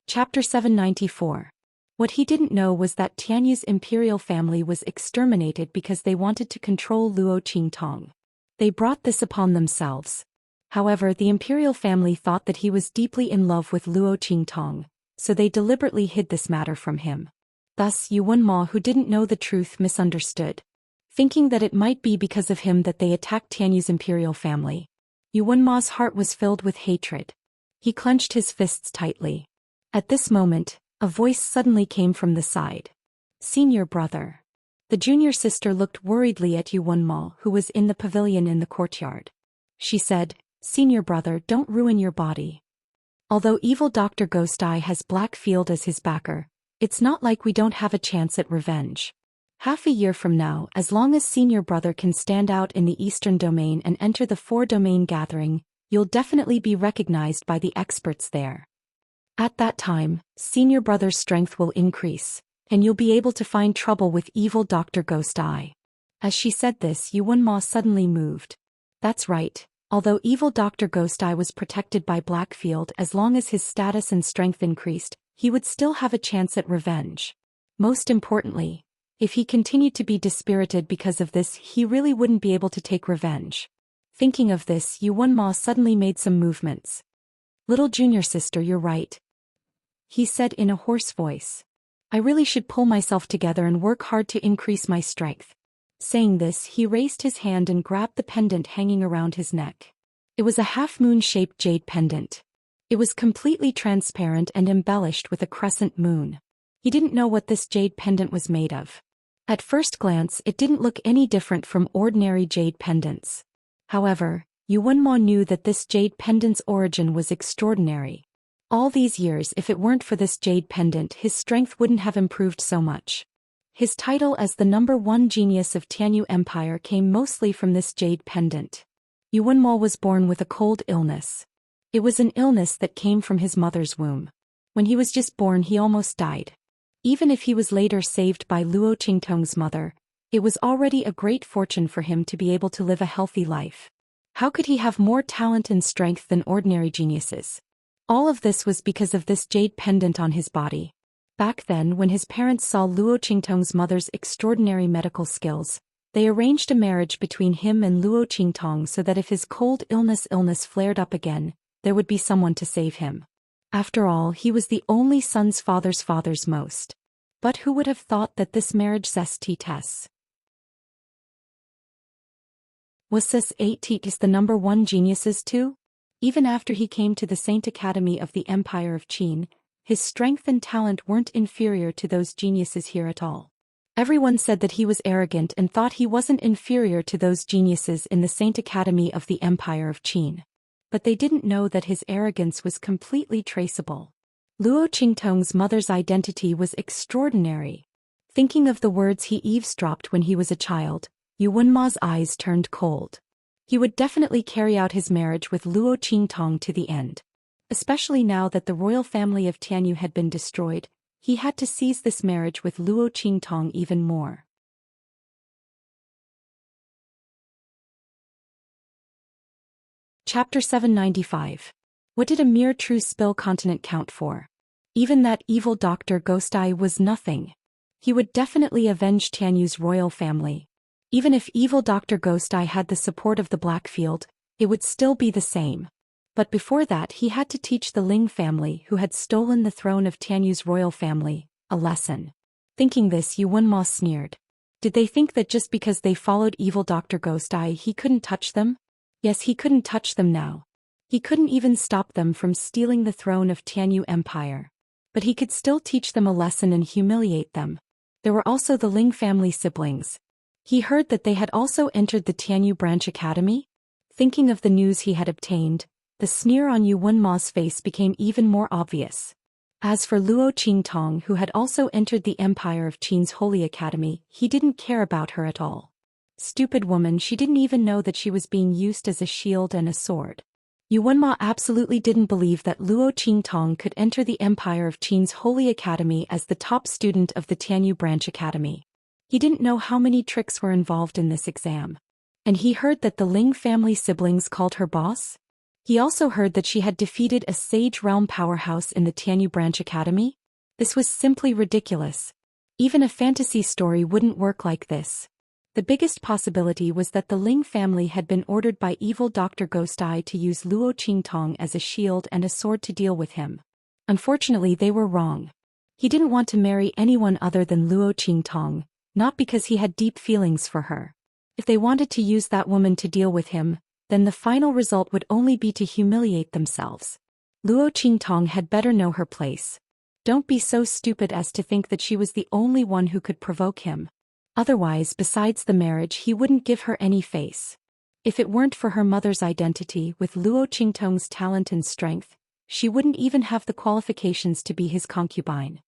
Chapter 794. What he didn't know was that Tianyu's imperial family was exterminated because they wanted to control Luo Qingtong. They brought this upon themselves. However, the imperial family thought that he was deeply in love with Luo Qingtong, so they deliberately hid this matter from him. Thus, Yuan Ma, who didn't know the truth, misunderstood. Thinking that it might be because of him that they attacked Tianyu's imperial family. Yuan Ma's heart was filled with hatred. He clenched his fists tightly. At this moment, A voice suddenly came from the side. Senior brother. The junior sister looked worriedly at Yuanma, who was in the pavilion in the courtyard. She said, Senior brother, don't ruin your body. Although evil Dr. Ghost Eye has Blackfield as his backer, it's not like we don't have a chance at revenge. Half a year from now, as long as senior brother can stand out in the Eastern Domain and enter the 4-domain gathering, you'll definitely be recognized by the experts there. At that time, senior brother's strength will increase, and you'll be able to find trouble with evil Dr. Ghost Eye. As she said this, Yuanma suddenly moved. That's right. Although evil Dr. Ghost Eye was protected by Blackfield, as long as his status and strength increased, he would still have a chance at revenge. Most importantly, if he continued to be dispirited because of this, he really wouldn't be able to take revenge. Thinking of this, Yuanma suddenly made some movements. Little junior sister, you're right, he said in a hoarse voice. I really should pull myself together and work hard to increase my strength. Saying this, he raised his hand and grabbed the pendant hanging around his neck. It was a half-moon-shaped jade pendant. It was completely transparent and embellished with a crescent moon. He didn't know what this jade pendant was made of. At first glance, it didn't look any different from ordinary jade pendants. However, Yuanma knew that this jade pendant's origin was extraordinary. All these years, if it weren't for this jade pendant, his strength wouldn't have improved so much. His title as the #1 genius of Tianyu Empire came mostly from this jade pendant. Yuanma was born with a cold illness. It was an illness that came from his mother's womb. When he was just born, he almost died. Even if he was later saved by Luo Qingtong's mother, it was already a great fortune for him to be able to live a healthy life. How could he have more talent and strength than ordinary geniuses? All of this was because of this jade pendant on his body. Back then, when his parents saw Luo Qingtong's mother's extraordinary medical skills, they arranged a marriage between him and Luo Qingtong so that if his cold illness flared up again, there would be someone to save him. After all, he was the only son's father's most. But who would have thought that this marriage zesty was this 8 is the #1 geniuses too? Even after he came to the Saint Academy of the Empire of Qin, his strength and talent weren't inferior to those geniuses here at all. Everyone said that he was arrogant and thought he wasn't inferior to those geniuses in the Saint Academy of the Empire of Qin. But they didn't know that his arrogance was completely traceable. Luo Qingtong's mother's identity was extraordinary. Thinking of the words he eavesdropped when he was a child, Yuanma's eyes turned cold. He would definitely carry out his marriage with Luo Qingtong to the end. Especially now that the royal family of Tianyu had been destroyed, he had to seize this marriage with Luo Qingtong even more. Chapter 795. What did a mere true spill continent count for? Even that evil Dr. Ghost Eye was nothing. He would definitely avenge Tianyu's royal family. Even if evil Dr. Ghost Eye had the support of the Blackfield, it would still be the same. But before that, he had to teach the Ling family, who had stolen the throne of Tianyu's royal family, a lesson. Thinking this, Yuanma sneered. Did they think that just because they followed evil Dr. Ghost Eye he couldn't touch them? Yes, he couldn't touch them now. He couldn't even stop them from stealing the throne of Tianyu Empire. But he could still teach them a lesson and humiliate them. There were also the Ling family siblings. He heard that they had also entered the Tianyu Branch Academy. Thinking of the news he had obtained, the sneer on Yuanma's face became even more obvious. As for Luo Qingtong, who had also entered the Empire of Qin's Holy Academy, he didn't care about her at all. Stupid woman, she didn't even know that she was being used as a shield and a sword. Yuanma absolutely didn't believe that Luo Qingtong could enter the Empire of Qin's Holy Academy as the top student of the Tianyu Branch Academy. He didn't know how many tricks were involved in this exam. And he heard that the Ling family siblings called her boss. He also heard that she had defeated a Sage Realm powerhouse in the Tianyu Branch Academy. This was simply ridiculous. Even a fantasy story wouldn't work like this. The biggest possibility was that the Ling family had been ordered by evil Dr. Ghost Eye to use Luo Qingtong as a shield and a sword to deal with him. Unfortunately, they were wrong. He didn't want to marry anyone other than Luo Qingtong, not because he had deep feelings for her. If they wanted to use that woman to deal with him, then the final result would only be to humiliate themselves. Luo Qingtong had better know her place. Don't be so stupid as to think that she was the only one who could provoke him. Otherwise, besides the marriage, he wouldn't give her any face. If it weren't for her mother's identity with Luo Qingtong's talent and strength, she wouldn't even have the qualifications to be his concubine.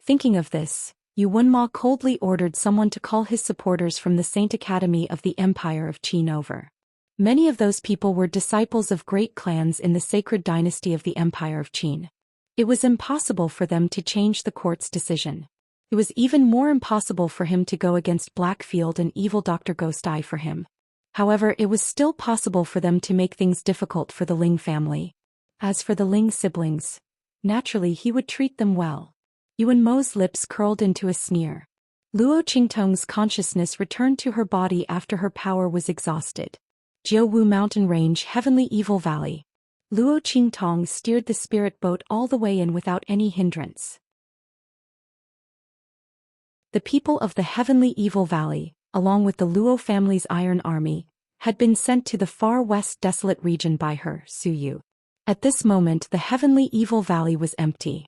Thinking of this, Yu Wenma coldly ordered someone to call his supporters from the Saint Academy of the Empire of Qin over. Many of those people were disciples of great clans in the sacred dynasty of the Empire of Qin. It was impossible for them to change the court's decision. It was even more impossible for him to go against Blackfield and evil Dr. Ghost Eye for him. However, it was still possible for them to make things difficult for the Ling family. As for the Ling siblings, naturally he would treat them well. Yuan Mo's lips curled into a sneer. Luo Qingtong's consciousness returned to her body after her power was exhausted. Jiuwu Mountain Range, Heavenly Evil Valley. Luo Qingtong steered the spirit boat all the way in without any hindrance. The people of the Heavenly Evil Valley, along with the Luo family's Iron Army, had been sent to the far west desolate region by her, Su Yu. At this moment the Heavenly Evil Valley was empty.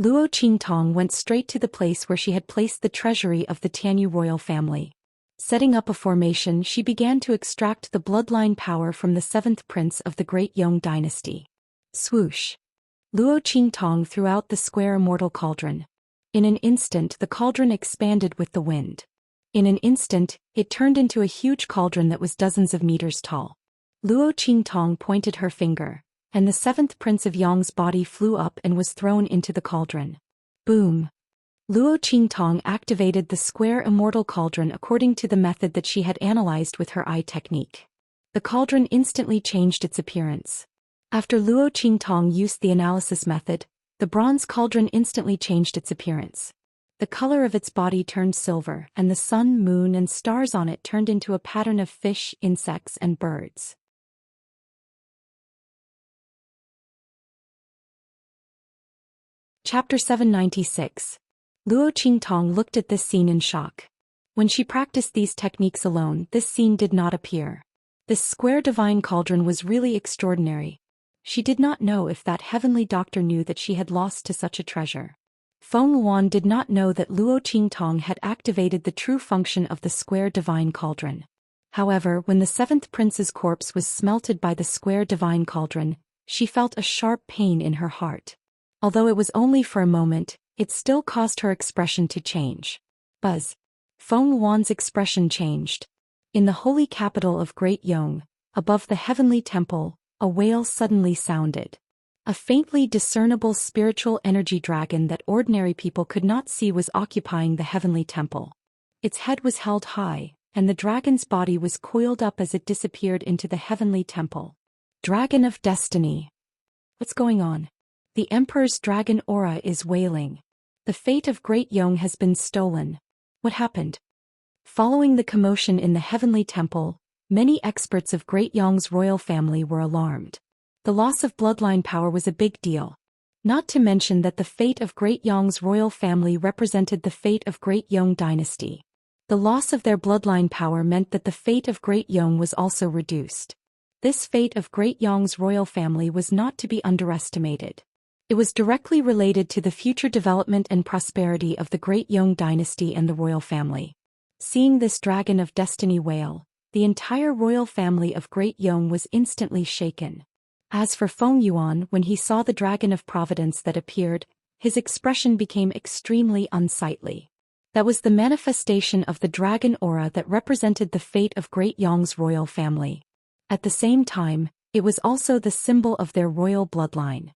Luo Qingtong went straight to the place where she had placed the treasury of the Tianyu royal family. Setting up a formation, she began to extract the bloodline power from the seventh prince of the Great Yong dynasty. Swoosh! Luo Qingtong threw out the square immortal cauldron. In an instant the cauldron expanded with the wind. In an instant, it turned into a huge cauldron that was dozens of meters tall. Luo Qingtong pointed her finger, and the seventh prince of Yong's body flew up and was thrown into the cauldron. Boom! Luo Qingtong activated the square immortal cauldron according to the method that she had analyzed with her eye technique. The cauldron instantly changed its appearance. After Luo Qingtong used the analysis method, the bronze cauldron instantly changed its appearance. The color of its body turned silver, and the sun, moon, and stars on it turned into a pattern of fish, insects, and birds. Chapter 796. Luo Qingtong looked at this scene in shock. When she practiced these techniques alone, this scene did not appear. This square divine cauldron was really extraordinary. She did not know if that heavenly doctor knew that she had lost to such a treasure. Feng Luan did not know that Luo Qingtong had activated the true function of the square divine cauldron. However, when the seventh prince's corpse was smelted by the square divine cauldron, she felt a sharp pain in her heart. Although it was only for a moment, it still caused her expression to change. Buzz! Feng Luan's expression changed. In the holy capital of Great Yong, above the heavenly temple, a wail suddenly sounded. A faintly discernible spiritual energy dragon that ordinary people could not see was occupying the heavenly temple. Its head was held high, and the dragon's body was coiled up as it disappeared into the heavenly temple. Dragon of Destiny! What's going on? The Emperor's dragon aura is wailing. The fate of Great Yong has been stolen. What happened? Following the commotion in the heavenly temple, many experts of Great Yong's royal family were alarmed. The loss of bloodline power was a big deal. Not to mention that the fate of Great Yong's royal family represented the fate of Great Yong dynasty. The loss of their bloodline power meant that the fate of Great Yong was also reduced. This fate of Great Yong's royal family was not to be underestimated. It was directly related to the future development and prosperity of the Great Yong dynasty and the royal family. Seeing this dragon of destiny wail, the entire royal family of Great Yong was instantly shaken. As for Feng Yuan, when he saw the dragon of providence that appeared, his expression became extremely unsightly. That was the manifestation of the dragon aura that represented the fate of Great Yong's royal family. At the same time, it was also the symbol of their royal bloodline.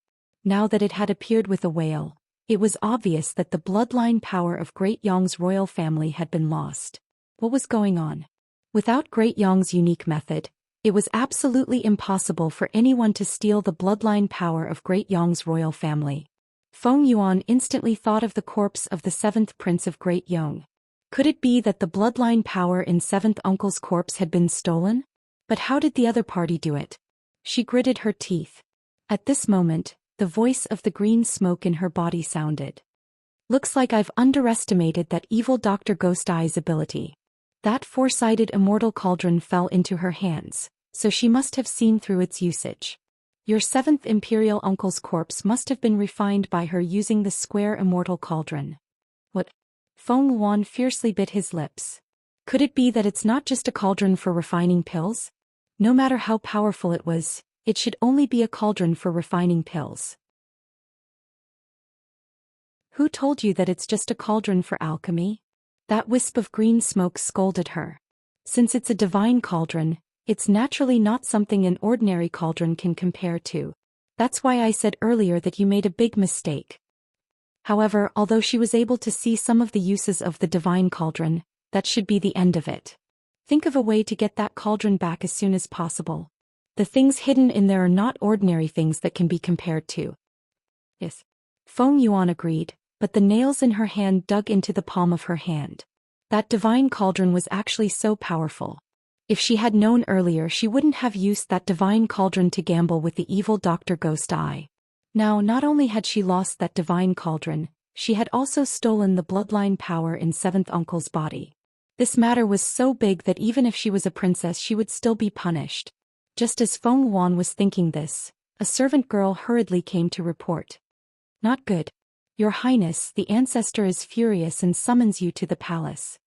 Now that it had appeared with a wail, it was obvious that the bloodline power of Great Yong's royal family had been lost. What was going on? Without Great Yong's unique method, it was absolutely impossible for anyone to steal the bloodline power of Great Yong's royal family. Feng Yuan instantly thought of the corpse of the seventh prince of Great Yong. Could it be that the bloodline power in seventh uncle's corpse had been stolen? But how did the other party do it? She gritted her teeth. At this moment, the voice of the green smoke in her body sounded. Looks like I've underestimated that evil Dr. Ghost Eye's ability. That four-sided immortal cauldron fell into her hands, so she must have seen through its usage. Your seventh imperial uncle's corpse must have been refined by her using the square immortal cauldron. What? Feng Yuan fiercely bit his lips. Could it be that it's not just a cauldron for refining pills? No matter how powerful it was, it should only be a cauldron for refining pills. Who told you that it's just a cauldron for alchemy? That wisp of green smoke scolded her. Since it's a divine cauldron, it's naturally not something an ordinary cauldron can compare to. That's why I said earlier that you made a big mistake. However, although she was able to see some of the uses of the divine cauldron, that should be the end of it. Think of a way to get that cauldron back as soon as possible. The things hidden in there are not ordinary things that can be compared to. Yes. Feng Yuan agreed, but the nails in her hand dug into the palm of her hand. That divine cauldron was actually so powerful. If she had known earlier, she wouldn't have used that divine cauldron to gamble with the evil Dr. Ghost Eye. Now, not only had she lost that divine cauldron, she had also stolen the bloodline power in seventh uncle's body. This matter was so big that even if she was a princess, she would still be punished. Just as Feng Yuan was thinking this, a servant girl hurriedly came to report. Not good. Your Highness, the ancestor is furious and summons you to the palace.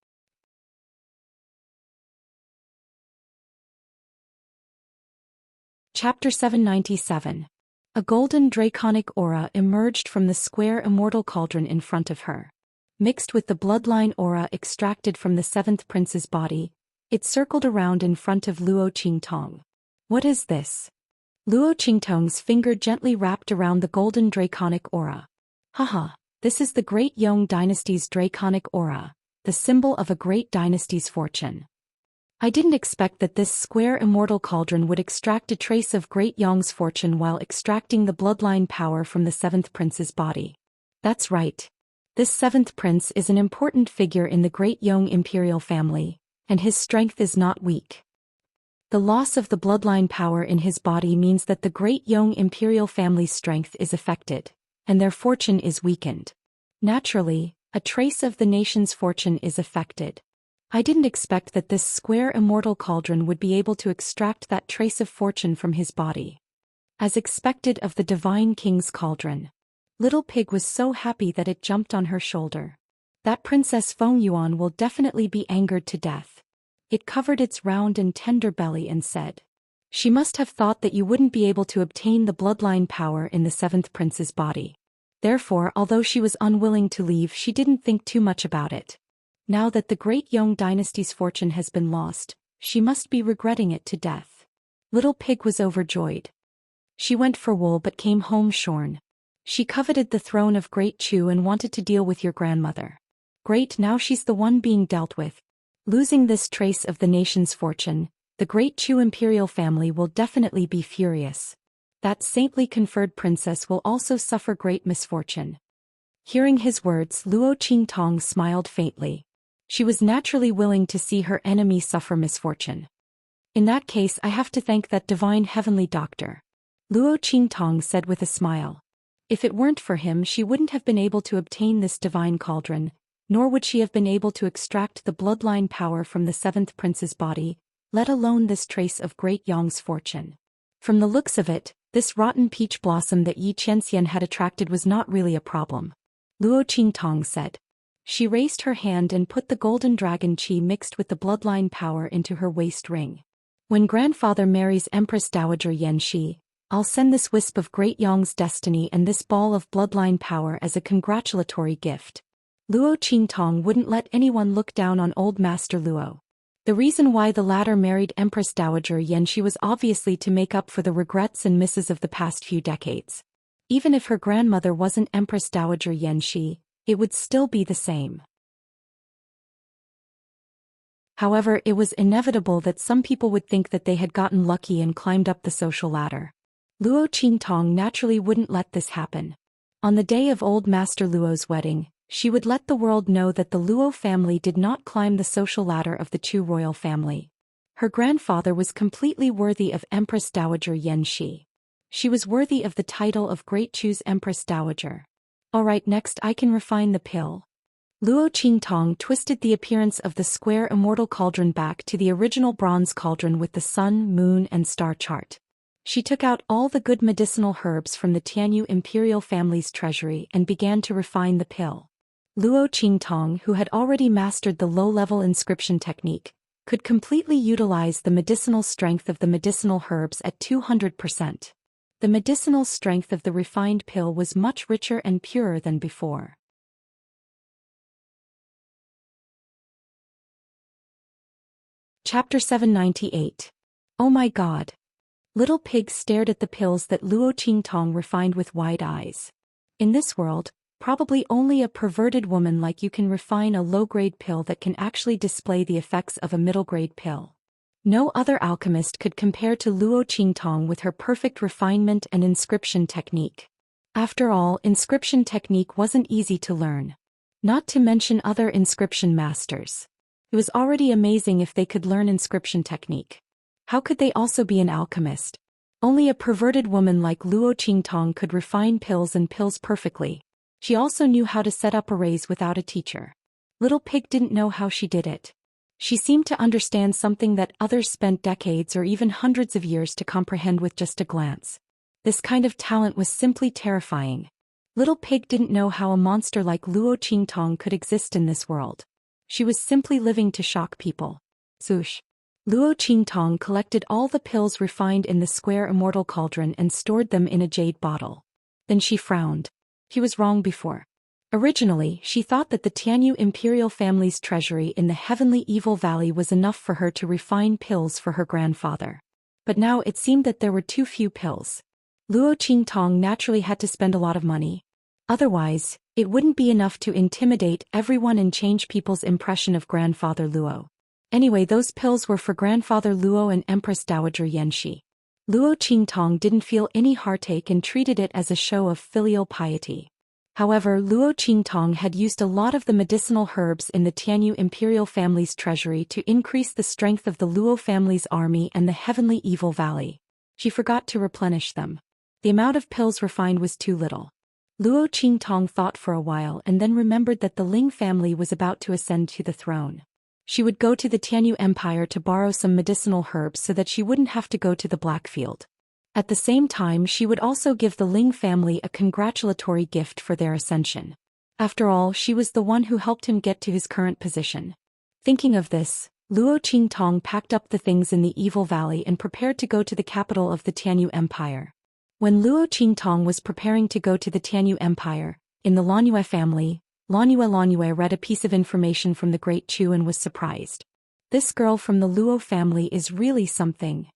Chapter 797. A golden draconic aura emerged from the square immortal cauldron in front of her. Mixed with the bloodline aura extracted from the seventh prince's body, it circled around in front of Luo Qingtong. What is this? Luo Qingtong's finger gently wrapped around the golden draconic aura. Haha, this is the Great Yong dynasty's draconic aura, the symbol of a great dynasty's fortune. I didn't expect that this square immortal cauldron would extract a trace of Great Yong's fortune while extracting the bloodline power from the seventh prince's body. That's right. This seventh prince is an important figure in the Great Yong imperial family, and his strength is not weak. The loss of the bloodline power in his body means that the Great Yong imperial family's strength is affected, and their fortune is weakened. Naturally, a trace of the nation's fortune is affected. I didn't expect that this square immortal cauldron would be able to extract that trace of fortune from his body. As expected of the divine king's cauldron. Little Pig was so happy that it jumped on her shoulder. That Princess Feng Yuan will definitely be angered to death. It covered its round and tender belly and said, she must have thought that you wouldn't be able to obtain the bloodline power in the seventh prince's body. Therefore, although she was unwilling to leave, she didn't think too much about it. Now that the Great Yong dynasty's fortune has been lost, she must be regretting it to death. Little Pig was overjoyed. She went for wool but came home shorn. She coveted the throne of Great Chu and wanted to deal with your grandmother. Great, now she's the one being dealt with. Losing this trace of the nation's fortune, the Great Chu imperial family will definitely be furious. That saintly conferred princess will also suffer great misfortune. Hearing his words, Luo Qingtong smiled faintly. She was naturally willing to see her enemy suffer misfortune. In that case, I have to thank that divine heavenly doctor. Luo Qingtong said with a smile. If it weren't for him, she wouldn't have been able to obtain this divine cauldron, nor would she have been able to extract the bloodline power from the seventh prince's body, let alone this trace of Great Yong's fortune. From the looks of it, this rotten peach blossom that Yi Qianxian had attracted was not really a problem. Luo Qingtong said. She raised her hand and put the golden dragon qi mixed with the bloodline power into her waist ring. When grandfather marries Empress Dowager Yanxi, I'll send this wisp of Great Yong's destiny and this ball of bloodline power as a congratulatory gift. Luo Qingtong wouldn't let anyone look down on old Master Luo. The reason why the latter married Empress Dowager Yanxi was obviously to make up for the regrets and misses of the past few decades. Even if her grandmother wasn't Empress Dowager Yanxi, it would still be the same. However, it was inevitable that some people would think that they had gotten lucky and climbed up the social ladder. Luo Qingtong naturally wouldn't let this happen. On the day of old Master Luo's wedding, she would let the world know that the Luo family did not climb the social ladder of the Chu royal family. Her grandfather was completely worthy of Empress Dowager Yanxi. She was worthy of the title of Great Chu's Empress Dowager. Alright, next I can refine the pill. Luo Qingtong twisted the appearance of the square immortal cauldron back to the original bronze cauldron with the sun, moon and star chart. She took out all the good medicinal herbs from the Tianyu imperial family's treasury and began to refine the pill. Luo Qingtong, who had already mastered the low-level inscription technique, could completely utilize the medicinal strength of the medicinal herbs at 200%. The medicinal strength of the refined pill was much richer and purer than before. Chapter 798. Oh my God! Little Pig stared at the pills that Luo Qingtong refined with wide eyes. In this world, probably only a perverted woman like you can refine a low-grade pill that can actually display the effects of a middle-grade pill. No other alchemist could compare to Luo Qingtong with her perfect refinement and inscription technique. After all, inscription technique wasn't easy to learn. Not to mention other inscription masters. It was already amazing if they could learn inscription technique. How could they also be an alchemist? Only a perverted woman like Luo Qingtong could refine pills and pills perfectly. She also knew how to set up arrays without a teacher. Little Pig didn't know how she did it. She seemed to understand something that others spent decades or even hundreds of years to comprehend with just a glance. This kind of talent was simply terrifying. Little Pig didn't know how a monster like Luo Qingtong could exist in this world. She was simply living to shock people. Swoosh. Luo Qingtong collected all the pills refined in the square Immortal cauldron and stored them in a jade bottle. Then she frowned. He was wrong before. Originally, she thought that the Tianyu imperial family's treasury in the heavenly evil valley was enough for her to refine pills for her grandfather. But now it seemed that there were too few pills. Luo Qingtong naturally had to spend a lot of money. Otherwise, it wouldn't be enough to intimidate everyone and change people's impression of Grandfather Luo. Anyway, those pills were for Grandfather Luo and Empress Dowager Yanxi. Luo Qingtong didn't feel any heartache and treated it as a show of filial piety. However, Luo Qingtong had used a lot of the medicinal herbs in the Tianyu imperial family's treasury to increase the strength of the Luo family's army and the heavenly evil valley. She forgot to replenish them. The amount of pills refined was too little. Luo Qingtong thought for a while and then remembered that the Ling family was about to ascend to the throne. She would go to the Tianyu Empire to borrow some medicinal herbs so that she wouldn't have to go to the Blackfield. At the same time, she would also give the Ling family a congratulatory gift for their ascension. After all, she was the one who helped him get to his current position. Thinking of this, Luo Qingtong packed up the things in the Evil Valley and prepared to go to the capital of the Tianyu Empire. When Luo Qingtong was preparing to go to the Tianyu Empire, in the Lanyue family, Lanyue read a piece of information from the Great Chu and was surprised. This girl from the Luo family is really something.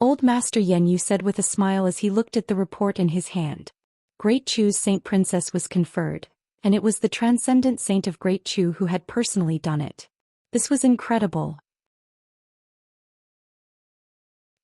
Old Master Yenyu said with a smile as he looked at the report in his hand. Great Chu's Saint Princess was conferred, and it was the transcendent saint of Great Chu who had personally done it. This was incredible.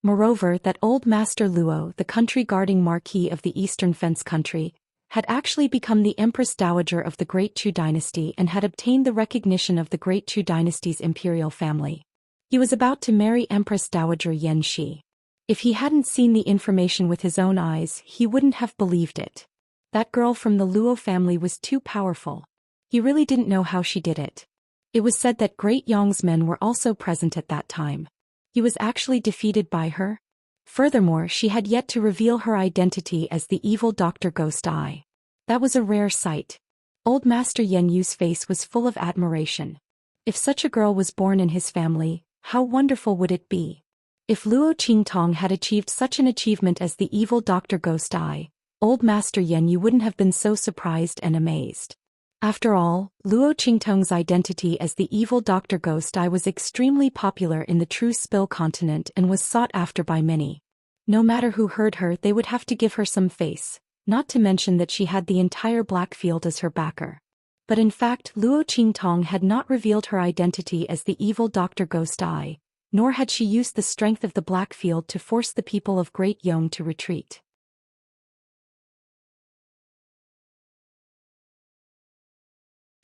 Moreover, that old Master Luo, the country-guarding Marquis of the Eastern Fence Country, had actually become the Empress Dowager of the Great Chu dynasty and had obtained the recognition of the Great Chu dynasty's imperial family. He was about to marry Empress Dowager Yanxi. If he hadn't seen the information with his own eyes, he wouldn't have believed it. That girl from the Luo family was too powerful. He really didn't know how she did it. It was said that Great Yong's men were also present at that time. He was actually defeated by her. Furthermore, she had yet to reveal her identity as the evil Dr. Ghost Eye. That was a rare sight. Old Master Yenyu's face was full of admiration. If such a girl was born in his family, how wonderful would it be? If Luo Qingtong had achieved such an achievement as the evil Dr. Ghost Eye, Old Master Yenyu wouldn't have been so surprised and amazed. After all, Luo Qingtong's identity as the evil Dr. Ghost Eye was extremely popular in the True Spill continent and was sought after by many. No matter who heard her, they would have to give her some face, not to mention that she had the entire Blackfield as her backer. But in fact, Luo Qingtong had not revealed her identity as the evil Dr. Ghost Eye, nor had she used the strength of the Blackfield to force the people of Great Yong to retreat.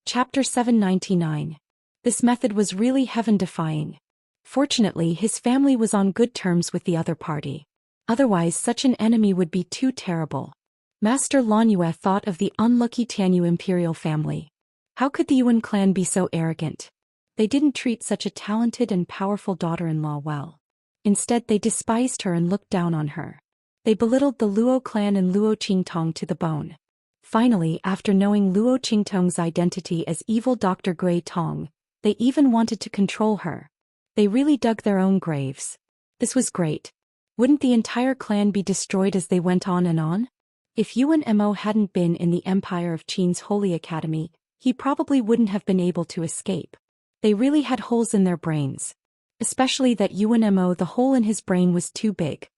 Chapter 799. This method was really heaven-defying. Fortunately, his family was on good terms with the other party. Otherwise, such an enemy would be too terrible. Master Lanyue thought of the unlucky Tianyu imperial family. How could the Yuan clan be so arrogant? They didn't treat such a talented and powerful daughter-in-law well. Instead, they despised her and looked down on her. They belittled the Luo clan and Luo Qingtong to the bone. Finally, after knowing Luo Qingtong's identity as evil Dr. Gui Tong, they even wanted to control her. They really dug their own graves. This was great. Wouldn't the entire clan be destroyed as they went on and on? If Yuan Mo hadn't been in the Empire of Qin's Holy Academy, he probably wouldn't have been able to escape. They really had holes in their brains. Especially that Yuan Mo, the hole in his brain was too big.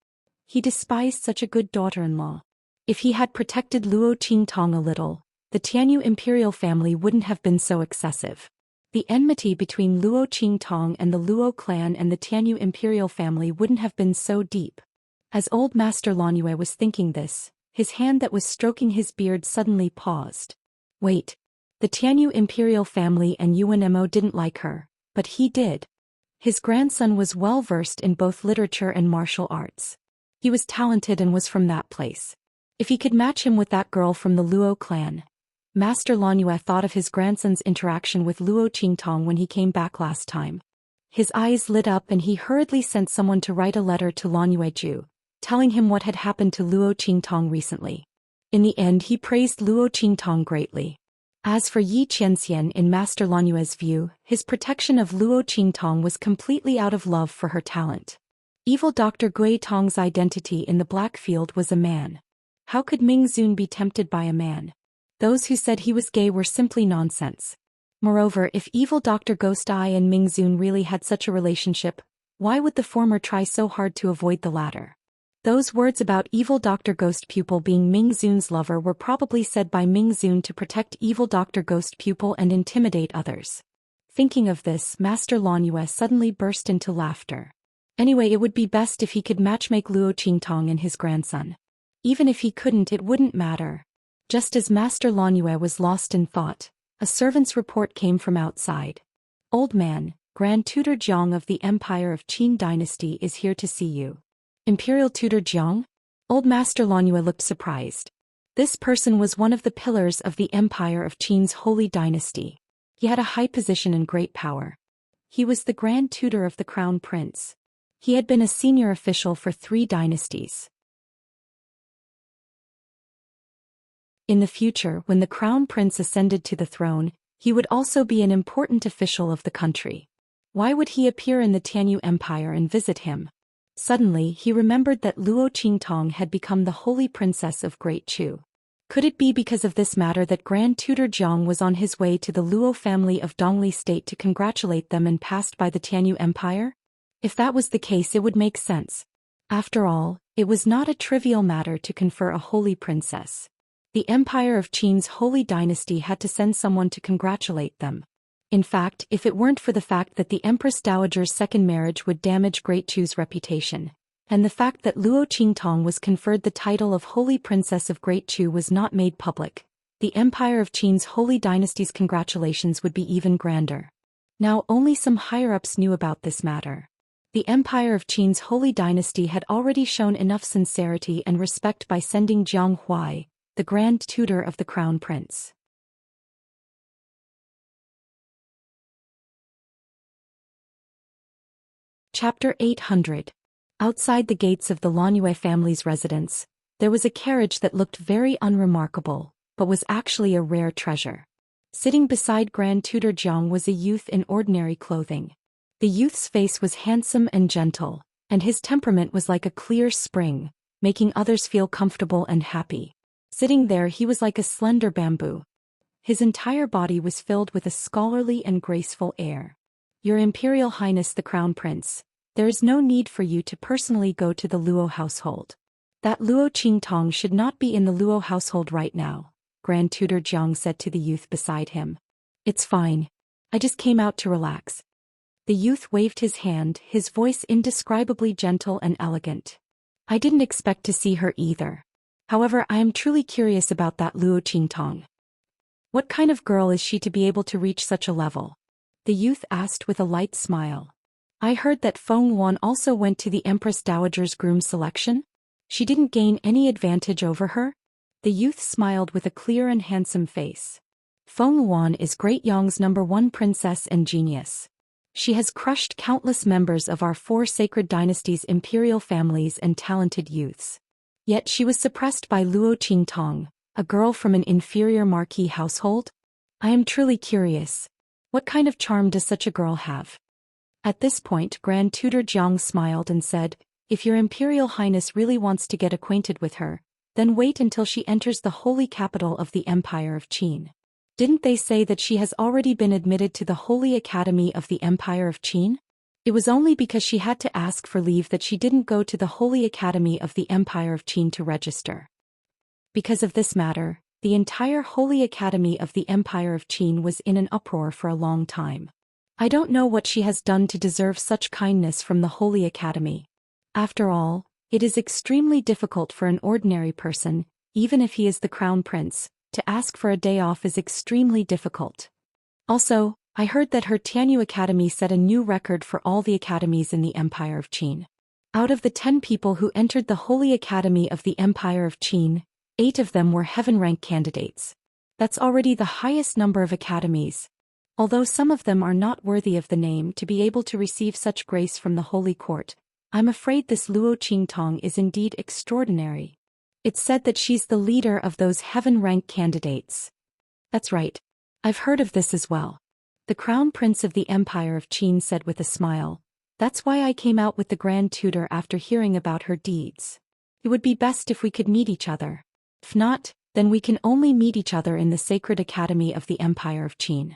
He despised such a good daughter-in-law. If he had protected Luo Qingtong a little, the Tianyu imperial family wouldn't have been so excessive. The enmity between Luo Qingtong and the Luo clan and the Tianyu imperial family wouldn't have been so deep. As old Master Lanyue was thinking this, his hand that was stroking his beard suddenly paused. Wait. The Tianyu imperial family and Yuan Mo didn't like her, but he did. His grandson was well versed in both literature and martial arts. He was talented and was from that place. If he could match him with that girl from the Luo clan. Master Lanyue thought of his grandson's interaction with Luo Qingtong when he came back last time. His eyes lit up and he hurriedly sent someone to write a letter to Lanyue Ju, telling him what had happened to Luo Qingtong recently. In the end, he praised Luo Qingtong greatly. As for Yi Qianxian, in Master Lanyue's view, his protection of Luo Qingtong was completely out of love for her talent. Evil Dr. Gui Tong's identity in the Black Field was a man. How could Ming Zun be tempted by a man? Those who said he was gay were simply nonsense. Moreover, if evil Dr. Ghost Eye and Ming Zun really had such a relationship, why would the former try so hard to avoid the latter? Those words about evil Dr. Ghost Pupil being Ming Zun's lover were probably said by Ming Zun to protect evil Dr. Ghost Pupil and intimidate others. Thinking of this, Master Lanyue suddenly burst into laughter. Anyway, it would be best if he could matchmake Luo Qingtong and his grandson. Even if he couldn't, it wouldn't matter. Just as Master Lanyue was lost in thought, a servant's report came from outside. Old man, Grand Tutor Jiang of the Empire of Qin Dynasty is here to see you. Imperial Tutor Jiang? Old Master Lanyue looked surprised. This person was one of the pillars of the Empire of Qin's Holy Dynasty. He had a high position and great power. He was the Grand Tutor of the Crown Prince. He had been a senior official for 3 dynasties. In the future, when the Crown Prince ascended to the throne, he would also be an important official of the country. Why would he appear in the Tianyu Empire and visit him? Suddenly, he remembered that Luo Qingtong had become the Holy Princess of Great Chu. Could it be because of this matter that Grand Tutor Jiang was on his way to the Luo family of Dongli State to congratulate them and passed by the Tianyu Empire? If that was the case, it would make sense. After all, it was not a trivial matter to confer a holy princess. The Empire of Qin's Holy Dynasty had to send someone to congratulate them. In fact, if it weren't for the fact that the Empress Dowager's second marriage would damage Great Chu's reputation, and the fact that Luo Qingtong was conferred the title of Holy Princess of Great Chu was not made public, the Empire of Qin's Holy Dynasty's congratulations would be even grander. Now only some higher-ups knew about this matter. The Empire of Qin's Holy Dynasty had already shown enough sincerity and respect by sending Jiang Huai, the Grand Tutor of the Crown Prince. Chapter 800. Outside the gates of the Lanyue family's residence, there was a carriage that looked very unremarkable, but was actually a rare treasure. Sitting beside Grand Tutor Jiang was a youth in ordinary clothing. The youth's face was handsome and gentle, and his temperament was like a clear spring, making others feel comfortable and happy. Sitting there, he was like a slender bamboo. His entire body was filled with a scholarly and graceful air. Your Imperial Highness the Crown Prince, there is no need for you to personally go to the Luo household. That Luo Qingtong should not be in the Luo household right now, Grand Tutor Jiang said to the youth beside him. It's fine. I just came out to relax. The youth waved his hand, his voice indescribably gentle and elegant. I didn't expect to see her either. However, I am truly curious about that Luo Qingtong. What kind of girl is she to be able to reach such a level? The youth asked with a light smile. I heard that Feng Wan also went to the Empress Dowager's groom selection? She didn't gain any advantage over her? The youth smiled with a clear and handsome face. Feng Wan is Great Yang's #1 princess and genius. She has crushed countless members of our 4 sacred dynasties' imperial families and talented youths. Yet she was suppressed by Luo Qingtong, a girl from an inferior marquis household? I am truly curious. What kind of charm does such a girl have? At this point Grand Tutor Jiang smiled and said, if your Imperial Highness really wants to get acquainted with her, then wait until she enters the holy capital of the Empire of Qin. Didn't they say that she has already been admitted to the Holy Academy of the Empire of Qin? It was only because she had to ask for leave that she didn't go to the Holy Academy of the Empire of Qin to register. Because of this matter, the entire Holy Academy of the Empire of Qin was in an uproar for a long time. I don't know what she has done to deserve such kindness from the Holy Academy. After all, it is extremely difficult for an ordinary person, even if he is the Crown Prince, to ask for a day off is extremely difficult. Also, I heard that her Tianyu Academy set a new record for all the academies in the Empire of Qin. Out of the 10 people who entered the Holy Academy of the Empire of Qin, 8 of them were heaven-rank candidates. That's already the highest number of academies. Although some of them are not worthy of the name to be able to receive such grace from the Holy Court, I'm afraid this Luo Qingtong is indeed extraordinary. It's said that she's the leader of those heaven-rank candidates. That's right. I've heard of this as well. The Crown Prince of the Empire of Qin said with a smile. That's why I came out with the Grand Tutor after hearing about her deeds. It would be best if we could meet each other. If not, then we can only meet each other in the Sacred Academy of the Empire of Qin.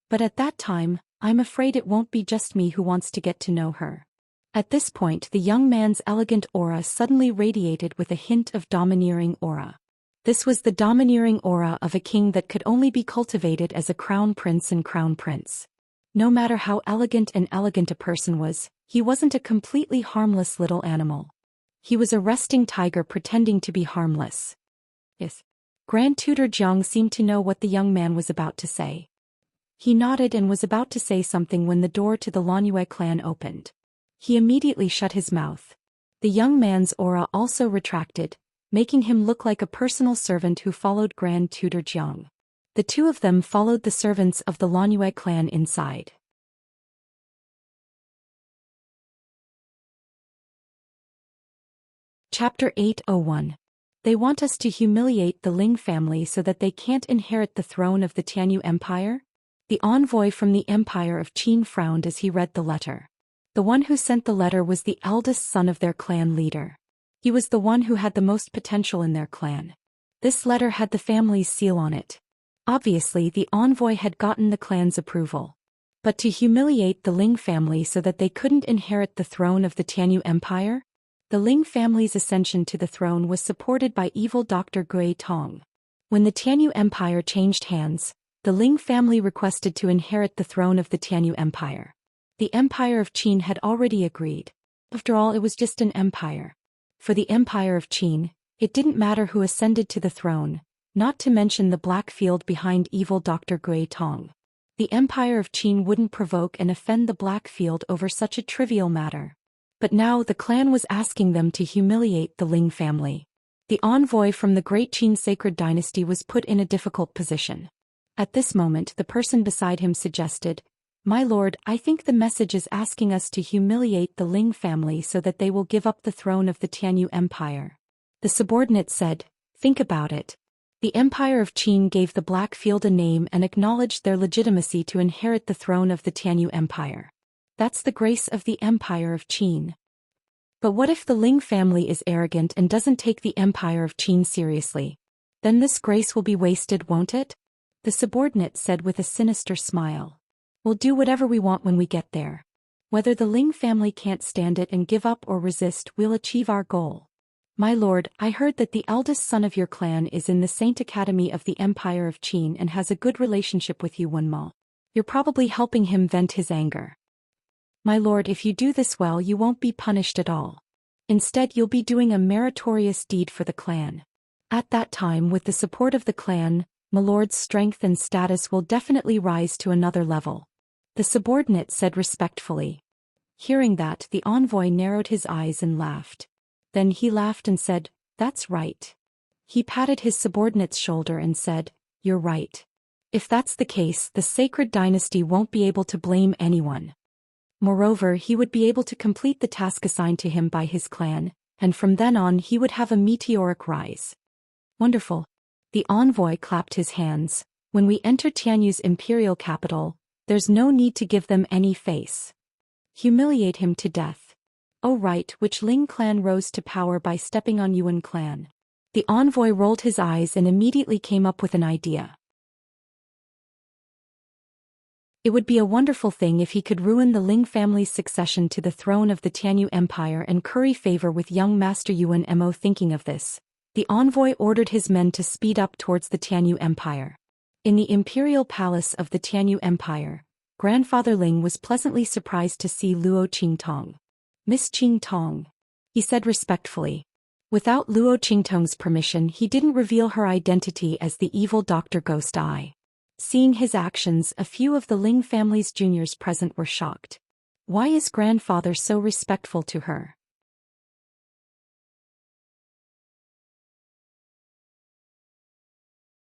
But at that time, I'm afraid it won't be just me who wants to get to know her. At this point the young man's elegant aura suddenly radiated with a hint of domineering aura. This was the domineering aura of a king that could only be cultivated as a crown prince and crown prince. No matter how elegant a person was, he wasn't a completely harmless little animal. He was a resting tiger pretending to be harmless. Yes. Grand Tutor Jiang seemed to know what the young man was about to say. He nodded and was about to say something when the door to the Lanyue clan opened. He immediately shut his mouth. The young man's aura also retracted, making him look like a personal servant who followed Grand Tutor Jiang. The two of them followed the servants of the Lanyue clan inside. Chapter 801. They want us to humiliate the Ling family so that they can't inherit the throne of the Tianyu Empire? The envoy from the Empire of Qin frowned as he read the letter. The one who sent the letter was the eldest son of their clan leader. He was the one who had the most potential in their clan. This letter had the family's seal on it. Obviously the envoy had gotten the clan's approval. But to humiliate the Ling family so that they couldn't inherit the throne of the Tianyu Empire? The Ling family's ascension to the throne was supported by evil Dr. Gui Tong. When the Tianyu Empire changed hands, the Ling family requested to inherit the throne of the Tianyu Empire. The Empire of Qin had already agreed. After all, it was just an empire. For the Empire of Qin, it didn't matter who ascended to the throne, not to mention the black field behind evil Dr. Gui Tong. The Empire of Qin wouldn't provoke and offend the black field over such a trivial matter. But now the clan was asking them to humiliate the Ling family. The envoy from the Great Qin Sacred Dynasty was put in a difficult position. At this moment the person beside him suggested, "My lord, I think the message is asking us to humiliate the Ling family so that they will give up the throne of the Tianyu Empire." The subordinate said, "Think about it. The Empire of Qin gave the Blackfield a name and acknowledged their legitimacy to inherit the throne of the Tianyu Empire. That's the grace of the Empire of Qin. But what if the Ling family is arrogant and doesn't take the Empire of Qin seriously? Then this grace will be wasted, won't it?" The subordinate said with a sinister smile. "We'll do whatever we want when we get there. Whether the Ling family can't stand it and give up or resist, we'll achieve our goal. My lord, I heard that the eldest son of your clan is in the Saint Academy of the Empire of Qin and has a good relationship with you, Wenmo. You're probably helping him vent his anger. My lord, if you do this well, you won't be punished at all. Instead, you'll be doing a meritorious deed for the clan. At that time, with the support of the clan, my lord's strength and status will definitely rise to another level," the subordinate said respectfully. Hearing that, the envoy narrowed his eyes and laughed. Then he laughed and said, "That's right." He patted his subordinate's shoulder and said, "You're right. If that's the case, the sacred dynasty won't be able to blame anyone. Moreover, he would be able to complete the task assigned to him by his clan, and from then on he would have a meteoric rise. Wonderful. The envoy clapped his hands. When we enter Tianyu's imperial capital, there's no need to give them any face. Humiliate him to death. Oh right, which Ling clan rose to power by stepping on Yuan clan. The envoy rolled his eyes and immediately came up with an idea. It would be a wonderful thing if he could ruin the Ling family's succession to the throne of the Tianyu Empire and curry favor with young Master Yuan Mo. Thinking of this, the envoy ordered his men to speed up towards the Tianyu Empire. In the imperial palace of the Tianyu Empire, Grandfather Ling was pleasantly surprised to see Luo Qingtong. Miss Qingtong, he said respectfully. Without Luo Qingtong's permission, he didn't reveal her identity as the evil Dr. Ghost Eye. Seeing his actions, a few of the Ling family's juniors present were shocked. Why is grandfather so respectful to her?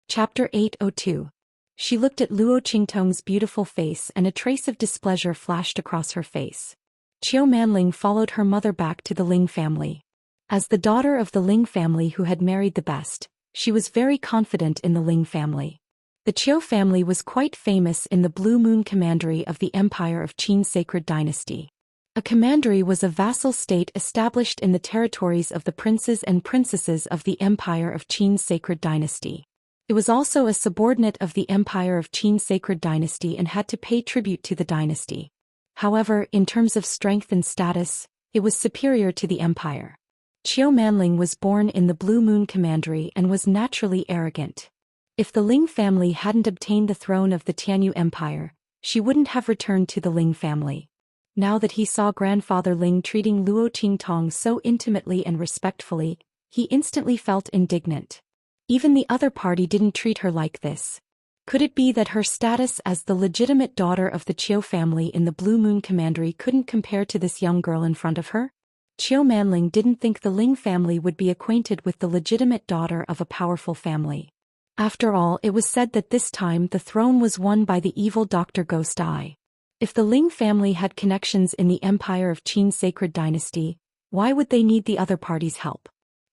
Chapter 802. She looked at Luo Qingtong's beautiful face and a trace of displeasure flashed across her face. Qiu Manling followed her mother back to the Ling family. As the daughter of the Ling family who had married the best, she was very confident in the Ling family. The Qiu family was quite famous in the Blue Moon Commandery of the Empire of Qin Sacred Dynasty. A commandery was a vassal state established in the territories of the princes and princesses of the Empire of Qin Sacred Dynasty. It was also a subordinate of the Empire of Qin Sacred Dynasty and had to pay tribute to the dynasty. However, in terms of strength and status, it was superior to the empire. Qiu Manling was born in the Blue Moon Commandery and was naturally arrogant. If the Ling family hadn't obtained the throne of the Tianyu Empire, she wouldn't have returned to the Ling family. Now that he saw Grandfather Ling treating Luo Qingtong so intimately and respectfully, he instantly felt indignant. Even the other party didn't treat her like this. Could it be that her status as the legitimate daughter of the Qiu family in the Blue Moon Commandery couldn't compare to this young girl in front of her? Qiu Manling didn't think the Ling family would be acquainted with the legitimate daughter of a powerful family. After all, it was said that this time the throne was won by the evil Dr. Ghost Eye. If the Ling family had connections in the Empire of Qin Sacred Dynasty, why would they need the other party's help?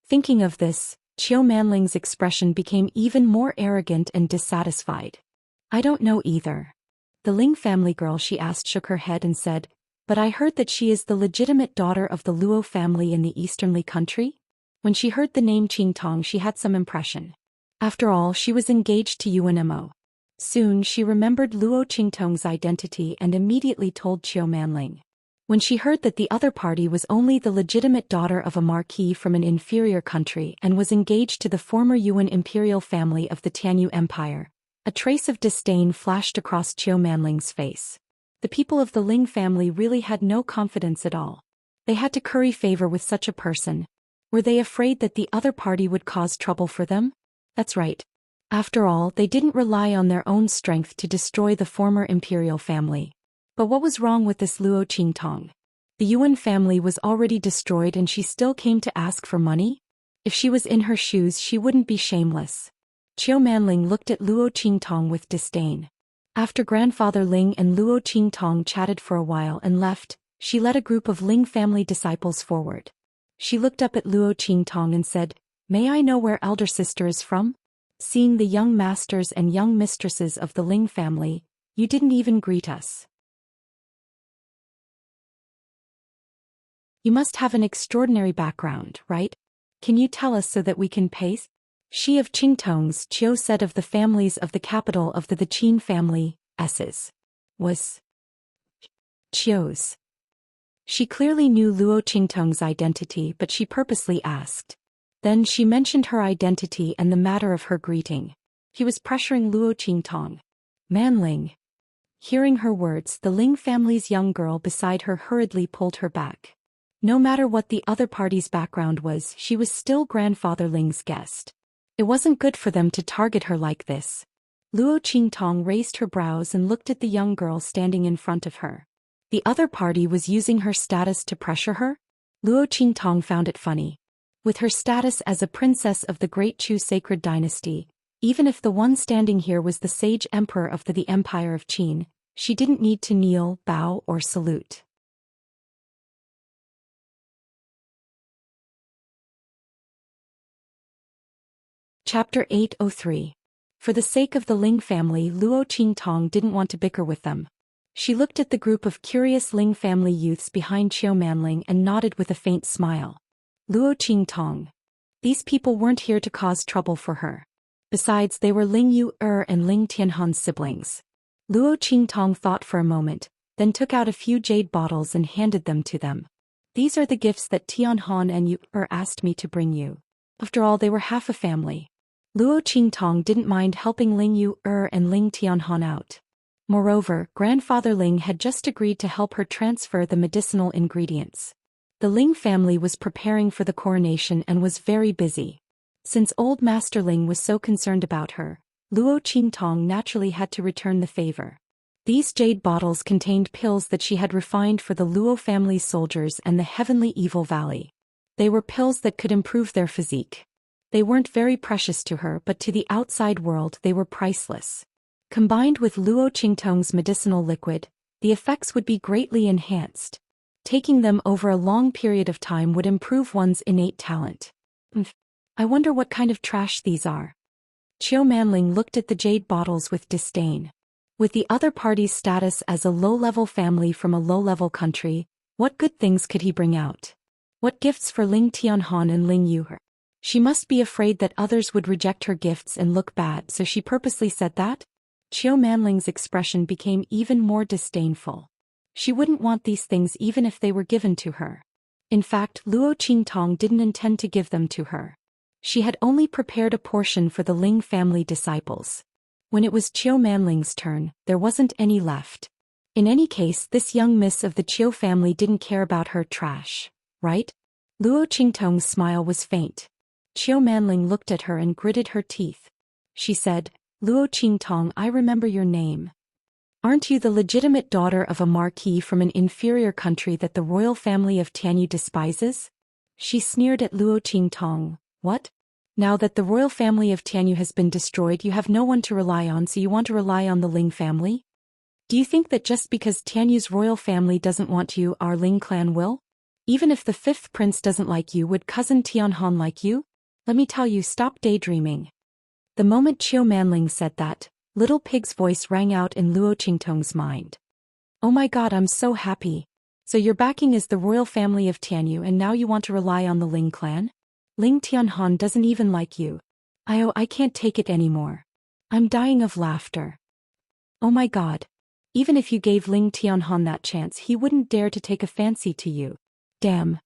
Thinking of this, Qiu Manling's expression became even more arrogant and dissatisfied. I don't know either. The Ling family girl she asked shook her head and said, but I heard that she is the legitimate daughter of the Luo family in the easternly country? When she heard the name Qingtong, she had some impression. After all, she was engaged to Yuan Mo. Soon she remembered Luo Qingtong's identity and immediately told Qiu Manling. When she heard that the other party was only the legitimate daughter of a marquis from an inferior country and was engaged to the former Yuan imperial family of the Tianyu Empire, a trace of disdain flashed across Qiu Manling's face. The people of the Ling family really had no confidence at all. They had to curry favor with such a person. Were they afraid that the other party would cause trouble for them? That's right. After all, they didn't rely on their own strength to destroy the former imperial family. But what was wrong with this Luo Qingtong? The Yuan family was already destroyed and she still came to ask for money? If she was in her shoes, she wouldn't be shameless. Qiu Manling looked at Luo Qingtong with disdain. After Grandfather Ling and Luo Qingtong chatted for a while and left, she led a group of Ling family disciples forward. She looked up at Luo Qingtong and said, "May I know where elder sister is from? Seeing the young masters and young mistresses of the Ling family, you didn't even greet us. You must have an extraordinary background, right? Can you tell us so that we can pace?" She of Qingtong's Qiu said of the families of the capital of the Qin family, S's. Was Qiu's. She clearly knew Luo Qingtong's identity, but she purposely asked. Then she mentioned her identity and the matter of her greeting. He was pressuring Luo Qingtong. Manling. Hearing her words, the Ling family's young girl beside her hurriedly pulled her back. No matter what the other party's background was, she was still Grandfather Ling's guest. It wasn't good for them to target her like this. Luo Qingtong raised her brows and looked at the young girl standing in front of her. The other party was using her status to pressure her? Luo Qingtong found it funny. With her status as a princess of the Great Chu Sacred Dynasty, even if the one standing here was the sage emperor of the Empire of Qin, she didn't need to kneel, bow, or salute. Chapter 803. For the sake of the Ling family, Luo Qingtong didn't want to bicker with them. She looked at the group of curious Ling family youths behind Qiu Manling and nodded with a faint smile. Luo Qingtong. These people weren't here to cause trouble for her. Besides, they were Ling Yu and Ling Tianhan's siblings. Luo Qingtong thought for a moment, then took out a few jade bottles and handed them to them. These are the gifts that Tianhan and Yu asked me to bring you. After all, they were half a family. Luo Qingtong didn't mind helping Ling Yu and Ling Tianhan out. Moreover, Grandfather Ling had just agreed to help her transfer the medicinal ingredients. The Ling family was preparing for the coronation and was very busy. Since old Master Ling was so concerned about her, Luo Qingtong naturally had to return the favor. These jade bottles contained pills that she had refined for the Luo family's soldiers and the Heavenly Evil Valley. They were pills that could improve their physique. They weren't very precious to her, but to the outside world they were priceless. Combined with Luo Qingtong's medicinal liquid, the effects would be greatly enhanced. Taking them over a long period of time would improve one's innate talent. I wonder what kind of trash these are. Qiu Manling looked at the jade bottles with disdain. With the other party's status as a low-level family from a low-level country, what good things could he bring out? What gifts for Ling Tianhan and Ling Yu? She must be afraid that others would reject her gifts and look bad, so she purposely said that? Qiu Manling's expression became even more disdainful. She wouldn't want these things even if they were given to her. In fact, Luo Qingtong didn't intend to give them to her. She had only prepared a portion for the Ling family disciples. When it was Qiu Manling's turn, there wasn't any left. In any case, this young miss of the Qiu family didn't care about her trash, right? Luo Qingtong's smile was faint. Qiu Manling looked at her and gritted her teeth. She said, Luo Qingtong, I remember your name. Aren't you the legitimate daughter of a marquis from an inferior country that the royal family of Tianyu despises? She sneered at Luo Qingtong. What? Now that the royal family of Tianyu has been destroyed, you have no one to rely on, so you want to rely on the Ling family? Do you think that just because Tianyu's royal family doesn't want you, our Ling clan will? Even if the fifth prince doesn't like you, would cousin Tianhan like you? Let me tell you, stop daydreaming. The moment Qiu Manling said that, Little Pig's voice rang out in Luo Qingtong's mind. Oh my god, I'm so happy. So your backing is the royal family of Tianyu and now you want to rely on the Ling clan? Ling Tianhan doesn't even like you. I can't take it anymore. I'm dying of laughter. Oh my god. Even if you gave Ling Tianhan that chance, he wouldn't dare to take a fancy to you. Damn.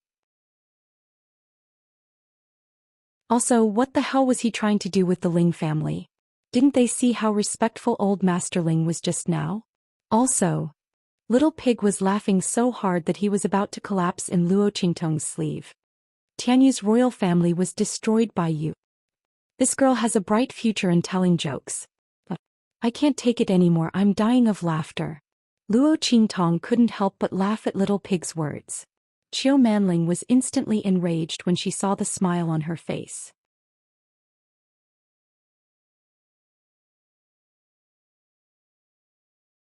Also, what the hell was he trying to do with the Ling family? Didn't they see how respectful old Master Ling was just now? Also, Little Pig was laughing so hard that he was about to collapse in Luo Qingtong's sleeve. Tianyu's royal family was destroyed by you. This girl has a bright future in telling jokes. But I can't take it anymore, I'm dying of laughter. Luo Qingtong couldn't help but laugh at Little Pig's words. Qiu Manling was instantly enraged when she saw the smile on her face.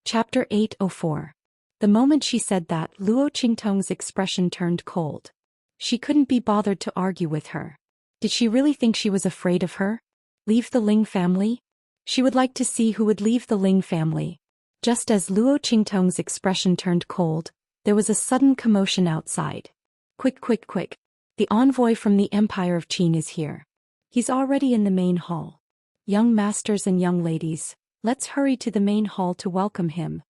Chapter 804. The moment she said that, Luo Qingtong's expression turned cold. She couldn't be bothered to argue with her. Did she really think she was afraid of her? Leave the Ling family? She would like to see who would leave the Ling family. Just as Luo Qingtong's expression turned cold, there was a sudden commotion outside. Quick, quick, quick. The envoy from the Empire of Qin is here. He's already in the main hall. Young masters and young ladies, let's hurry to the main hall to welcome him.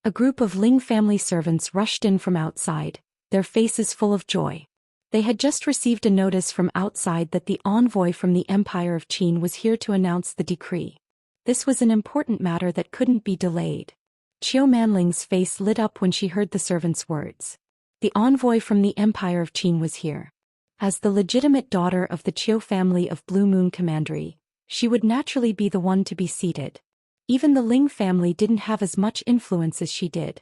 A group of Ling family servants rushed in from outside, their faces full of joy. They had just received a notice from outside that the envoy from the Empire of Qin was here to announce the decree. This was an important matter that couldn't be delayed. Qiu Manling's face lit up when she heard the servant's words. The envoy from the Empire of Qin was here. As the legitimate daughter of the Qiu family of Blue Moon Commandery, she would naturally be the one to be seated. Even the Ling family didn't have as much influence as she did.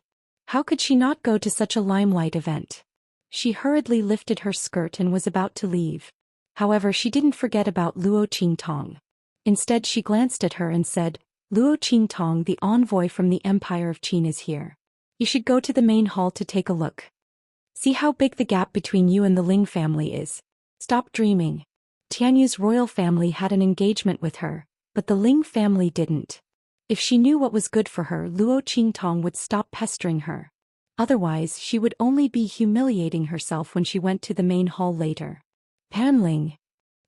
How could she not go to such a limelight event? She hurriedly lifted her skirt and was about to leave. However, she didn't forget about Luo Qingtong. Instead, she glanced at her and said, Luo Qingtong, the envoy from the Empire of Qin is here. You should go to the main hall to take a look. See how big the gap between you and the Ling family is. Stop dreaming. Tianyu's royal family had an engagement with her, but the Ling family didn't. If she knew what was good for her, Luo Qingtong would stop pestering her. Otherwise, she would only be humiliating herself when she went to the main hall later. Panling.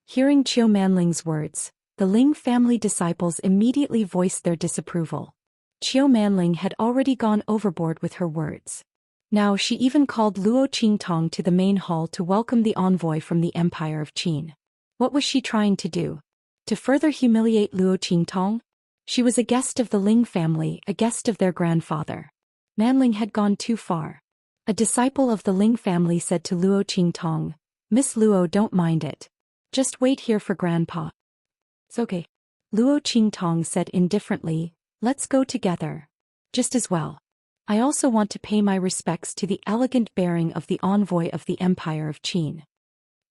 Hearing Qiu Manling's words, the Ling family disciples immediately voiced their disapproval. Qiu Manling had already gone overboard with her words. Now she even called Luo Qingtong to the main hall to welcome the envoy from the Empire of Qin. What was she trying to do? To further humiliate Luo Qingtong? She was a guest of the Ling family, a guest of their grandfather. Manling had gone too far. A disciple of the Ling family said to Luo Qingtong, "Miss Luo, don't mind it. Just wait here for Grandpa." "It's okay." Luo Qingtong said indifferently, "Let's go together." "Just as well. I also want to pay my respects to the elegant bearing of the envoy of the Empire of Qin."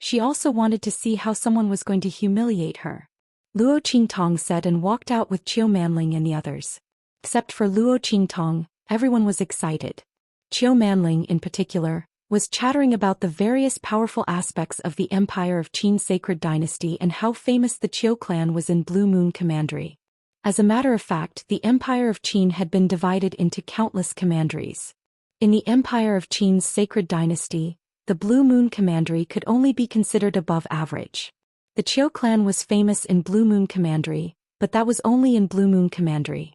She also wanted to see how someone was going to humiliate her. Luo Qingtong said and walked out with Qiu Manling and the others. Except for Luo Qingtong, everyone was excited. Qiu Manling, in particular, was chattering about the various powerful aspects of the Empire of Qin's sacred dynasty and how famous the Qiu clan was in Blue Moon Commandery. As a matter of fact, the Empire of Qin had been divided into countless commanderies. In the Empire of Qin's sacred dynasty, the Blue Moon Commandery could only be considered above average. The Qiu clan was famous in Blue Moon Commandery, but that was only in Blue Moon Commandery.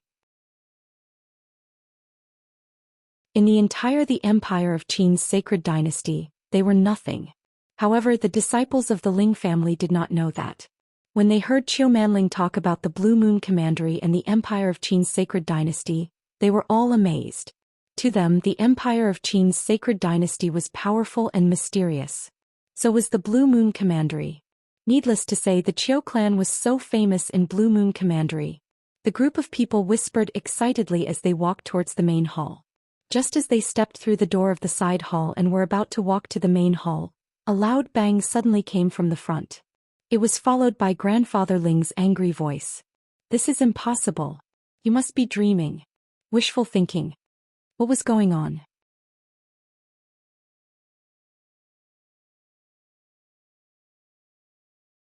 In the entire the Empire of Qin's sacred dynasty, they were nothing. However, the disciples of the Ling family did not know that. When they heard Qiu Manling talk about the Blue Moon Commandery and the Empire of Qin's sacred dynasty, they were all amazed. To them, the Empire of Qin's sacred dynasty was powerful and mysterious. So was the Blue Moon Commandery. Needless to say, the Qiu clan was so famous in Blue Moon Commandery. The group of people whispered excitedly as they walked towards the main hall. Just as they stepped through the door of the side hall and were about to walk to the main hall, a loud bang suddenly came from the front. It was followed by Grandfather Ling's angry voice. "This is impossible. You must be dreaming. Wishful thinking." What was going on?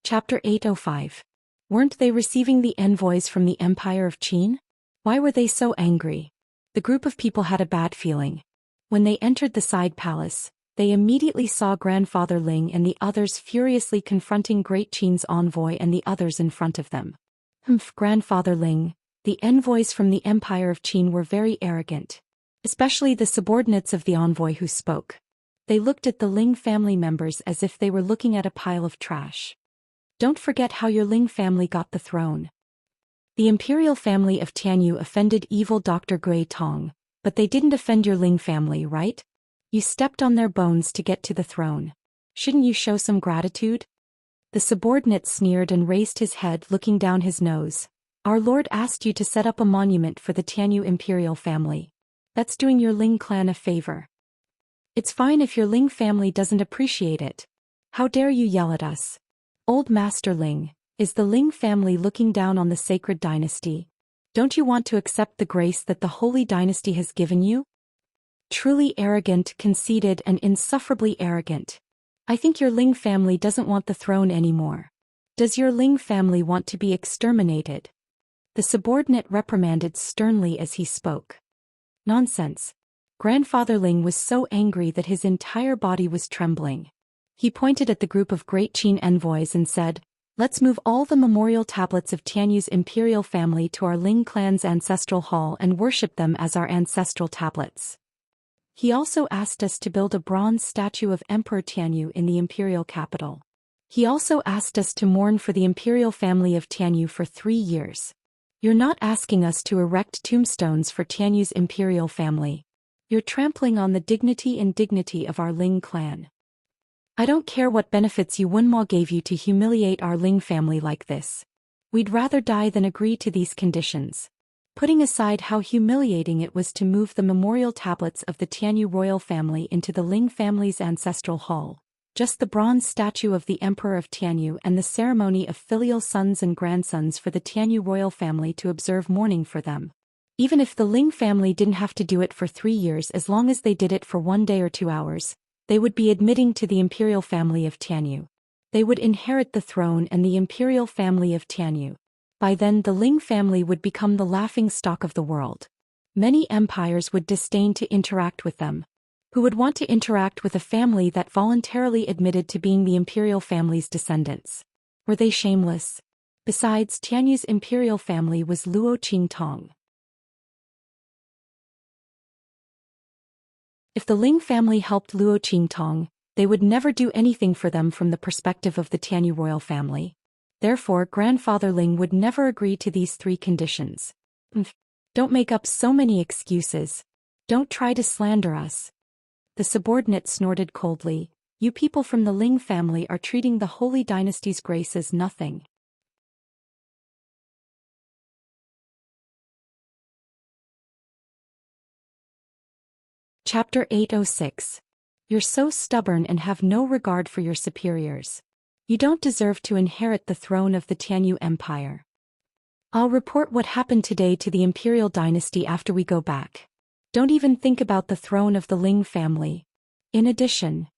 Chapter 805. Weren't they receiving the envoys from the Empire of Qin? Why were they so angry? The group of people had a bad feeling. When they entered the side palace, they immediately saw Grandfather Ling and the others furiously confronting Great Qin's envoy and the others in front of them. Grandfather Ling, the envoys from the Empire of Qin were very arrogant. Especially the subordinates of the envoy who spoke. They looked at the Ling family members as if they were looking at a pile of trash. "Don't forget how your Ling family got the throne. The imperial family of Tianyu offended evil Dr. Gui Tong, but they didn't offend your Ling family, right? You stepped on their bones to get to the throne. Shouldn't you show some gratitude?" The subordinate sneered and raised his head, looking down his nose. "Our lord asked you to set up a monument for the Tianyu imperial family. That's doing your Ling clan a favor. It's fine if your Ling family doesn't appreciate it. How dare you yell at us? Old Master Ling, is the Ling family looking down on the sacred dynasty? Don't you want to accept the grace that the holy dynasty has given you? Truly arrogant, conceited, and insufferably arrogant. I think your Ling family doesn't want the throne anymore. Does your Ling family want to be exterminated?" The subordinate reprimanded sternly as he spoke. "Nonsense." Grandfather Ling was so angry that his entire body was trembling. He pointed at the group of Great Qin envoys and said, "Let's move all the memorial tablets of Tianyu's imperial family to our Ling clan's ancestral hall and worship them as our ancestral tablets." He also asked us to build a bronze statue of Emperor Tianyu in the imperial capital. He also asked us to mourn for the imperial family of Tianyu for 3 years. You're not asking us to erect tombstones for Tianyu's imperial family. You're trampling on the dignity and dignity of our Ling clan. I don't care what benefits you Wunma gave you to humiliate our Ling family like this. We'd rather die than agree to these conditions. Putting aside how humiliating it was to move the memorial tablets of the Tianyu royal family into the Ling family's ancestral hall, just the bronze statue of the Emperor of Tianyu and the ceremony of filial sons and grandsons for the Tianyu royal family to observe mourning for them. Even if the Ling family didn't have to do it for 3 years, as long as they did it for 1 day or 2 hours, they would be admitting to the imperial family of Tianyu. They would inherit the throne and the imperial family of Tianyu. By then the Ling family would become the laughingstock of the world. Many empires would disdain to interact with them. Who would want to interact with a family that voluntarily admitted to being the imperial family's descendants? Were they shameless? Besides, Tianyu's imperial family was Luo Qingtong. If the Ling family helped Luo Qingtong, they would never do anything for them from the perspective of the Tianyu royal family. Therefore, Grandfather Ling would never agree to these 3 conditions. Don't make up so many excuses. Don't try to slander us. The subordinate snorted coldly. You people from the Ling family are treating the Holy Dynasty's grace as nothing. Chapter 806. You're so stubborn and have no regard for your superiors. You don't deserve to inherit the throne of the Tianyu Empire. I'll report what happened today to the imperial dynasty after we go back. Don't even think about the throne of the Ling family. In addition,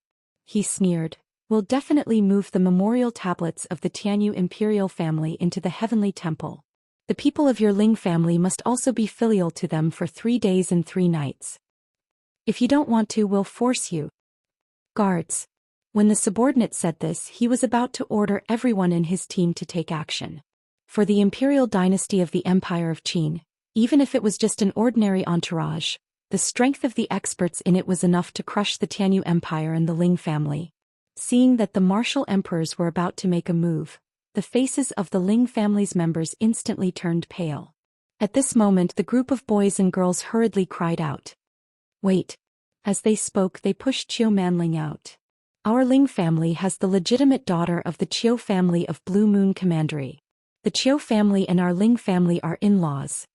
he sneered, we'll definitely move the memorial tablets of the Tianyu imperial family into the heavenly temple. The people of your Ling family must also be filial to them for 3 days and 3 nights. If you don't want to, we'll force you. Guards. When the subordinate said this, he was about to order everyone in his team to take action. For the imperial dynasty of the Empire of Qin, even if it was just an ordinary entourage, the strength of the experts in it was enough to crush the Tianyu Empire and the Ling family. Seeing that the martial emperors were about to make a move, the faces of the Ling family's members instantly turned pale. At this moment the group of boys and girls hurriedly cried out. Wait. As they spoke, they pushed Qiu Manling out. Our Ling family has the legitimate daughter of the Qiu family of Blue Moon Commandery. The Qiu family and our Ling family are in-laws.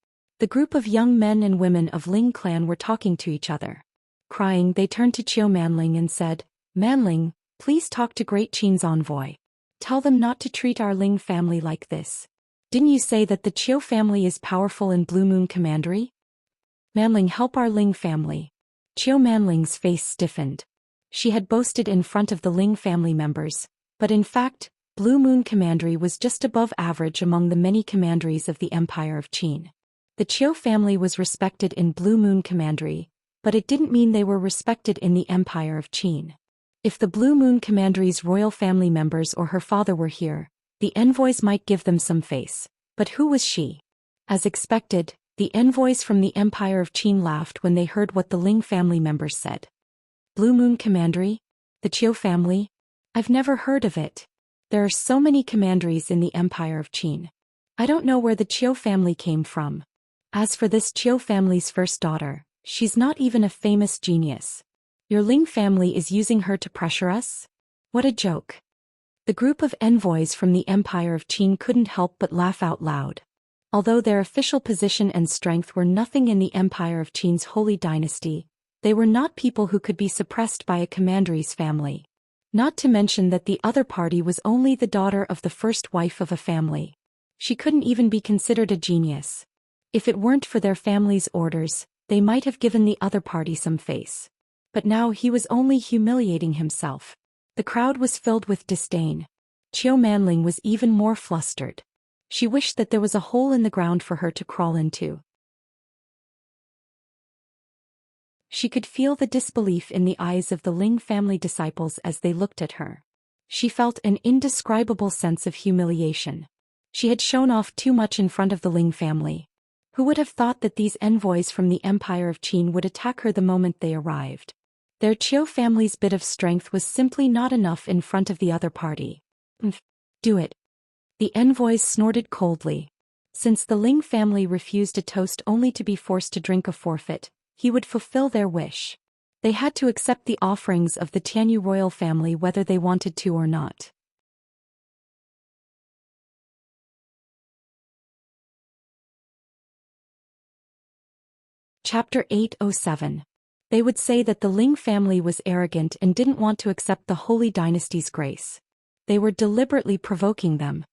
The group of young men and women of Ling clan were talking to each other. Crying, they turned to Qiu Manling and said, Manling, please talk to Great Qin's envoy. Tell them not to treat our Ling family like this. Didn't you say that the Qiu family is powerful in Blue Moon Commandery? Manling, help our Ling family. Qiu Manling's face stiffened. She had boasted in front of the Ling family members, but in fact, Blue Moon Commandery was just above average among the many commanderies of the Empire of Qin. The Qiu family was respected in Blue Moon Commandery, but it didn't mean they were respected in the Empire of Qin. If the Blue Moon Commandery's royal family members or her father were here, the envoys might give them some face. But who was she? As expected, the envoys from the Empire of Qin laughed when they heard what the Ling family members said. Blue Moon Commandery? The Qiu family? I've never heard of it. There are so many commanderies in the Empire of Qin. I don't know where the Qiu family came from. As for this Qiu family's first daughter, she's not even a famous genius. Your Ling family is using her to pressure us? What a joke. The group of envoys from the Empire of Qin couldn't help but laugh out loud. Although their official position and strength were nothing in the Empire of Qin's holy dynasty, they were not people who could be suppressed by a commandery's family. Not to mention that the other party was only the daughter of the first wife of a family. She couldn't even be considered a genius. If it weren't for their family's orders, they might have given the other party some face. But now he was only humiliating himself. The crowd was filled with disdain. Qiu Manling was even more flustered. She wished that there was a hole in the ground for her to crawl into. She could feel the disbelief in the eyes of the Ling family disciples as they looked at her. She felt an indescribable sense of humiliation. She had shown off too much in front of the Ling family. Who would have thought that these envoys from the Empire of Qin would attack her the moment they arrived? Their Qiu family's bit of strength was simply not enough in front of the other party. Do it. The envoys snorted coldly. Since the Ling family refused a toast only to be forced to drink a forfeit, he would fulfill their wish. They had to accept the offerings of the Tianyu royal family whether they wanted to or not. Chapter 807. They would say that the Ling family was arrogant and didn't want to accept the holy dynasty's grace. They were deliberately provoking them.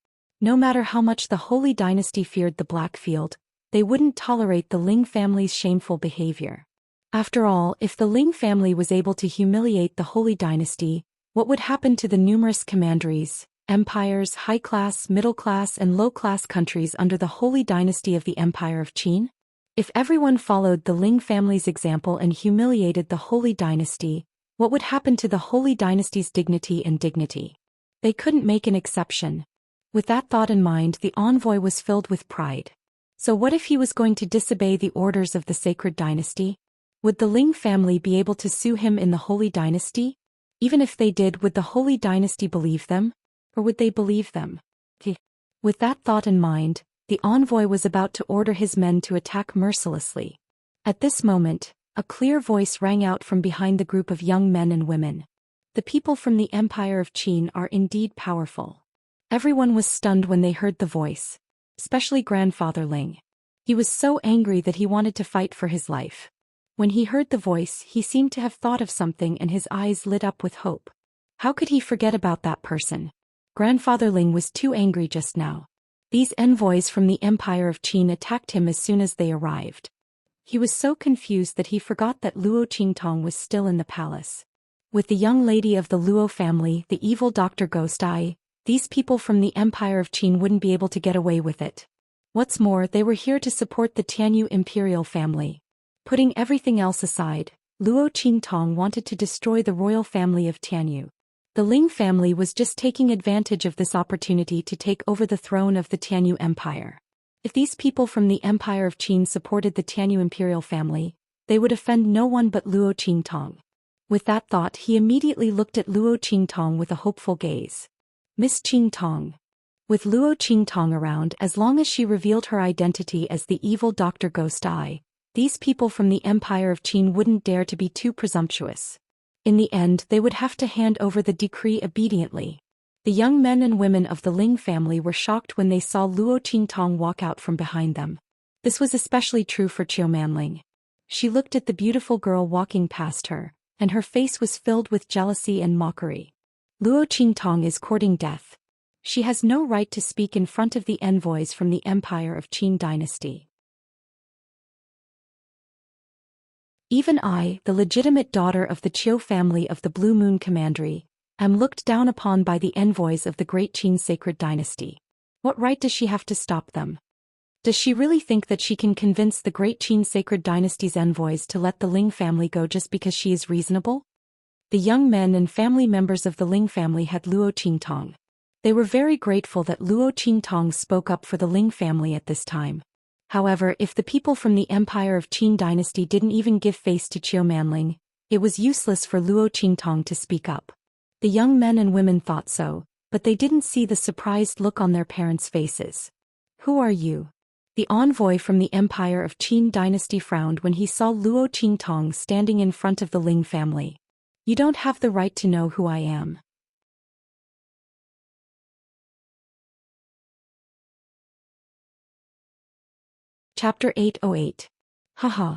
No matter how much the holy dynasty feared the Blackfield, they wouldn't tolerate the Ling family's shameful behavior. After all, if the Ling family was able to humiliate the holy dynasty, What would happen to the numerous commanderies, empires, high-class, middle-class and low-class countries under the holy dynasty of the Empire of Qin? If everyone followed the Ling family's example and humiliated the holy dynasty, what would happen to the holy dynasty's dignity and dignity? They couldn't make an exception. With that thought in mind, the envoy was filled with pride. So what if he was going to disobey the orders of the sacred dynasty? Would the Ling family be able to sue him in the holy dynasty? Even if they did, would the holy dynasty believe them? Or would they believe them? With that thought in mind, the envoy was about to order his men to attack mercilessly. At this moment, a clear voice rang out from behind the group of young men and women. The people from the Empire of Qin are indeed powerful. Everyone was stunned when they heard the voice, especially Grandfather Ling. He was so angry that he wanted to fight for his life. When he heard the voice, he seemed to have thought of something and his eyes lit up with hope. How could he forget about that person? Grandfather Ling was too angry just now. These envoys from the Empire of Qin attacked him as soon as they arrived. He was so confused that he forgot that Luo Qingtong was still in the palace. With the young lady of the Luo family, the evil Dr. Ghost Eye, these people from the Empire of Qin wouldn't be able to get away with it. What's more, they were here to support the Tianyu imperial family. Putting everything else aside, Luo Qingtong wanted to destroy the royal family of Tianyu. The Ling family was just taking advantage of this opportunity to take over the throne of the Tianyu Empire. If these people from the Empire of Qin supported the Tianyu imperial family, they would offend no one but Luo Qingtong. With that thought, he immediately looked at Luo Qingtong with a hopeful gaze. Miss Qingtong. With Luo Qingtong around, as long as she revealed her identity as the evil Dr. Ghost Eye, these people from the Empire of Qin wouldn't dare to be too presumptuous. In the end, they would have to hand over the decree obediently. The young men and women of the Ling family were shocked when they saw Luo Qingtong walk out from behind them. This was especially true for Qiu Manling. She looked at the beautiful girl walking past her, and her face was filled with jealousy and mockery. Luo Qingtong is courting death. She has no right to speak in front of the envoys from the Empire of Qin dynasty. Even I, the legitimate daughter of the Qiu family of the Blue Moon Commandery, am looked down upon by the envoys of the great Qin sacred dynasty. What right does she have to stop them? Does she really think that she can convince the great Qin sacred dynasty's envoys to let the Ling family go just because she is reasonable? The young men and family members of the Ling family had Luo Qingtong. They were very grateful that Luo Qingtong spoke up for the Ling family at this time. However, if the people from the Empire of Qin dynasty didn't even give face to Qiu Manling, it was useless for Luo Qingtong to speak up. The young men and women thought so, but they didn't see the surprised look on their parents' faces. Who are you? The envoy from the Empire of Qin dynasty frowned when he saw Luo Qingtong standing in front of the Ling family. You don't have the right to know who I am. Chapter 808. Haha.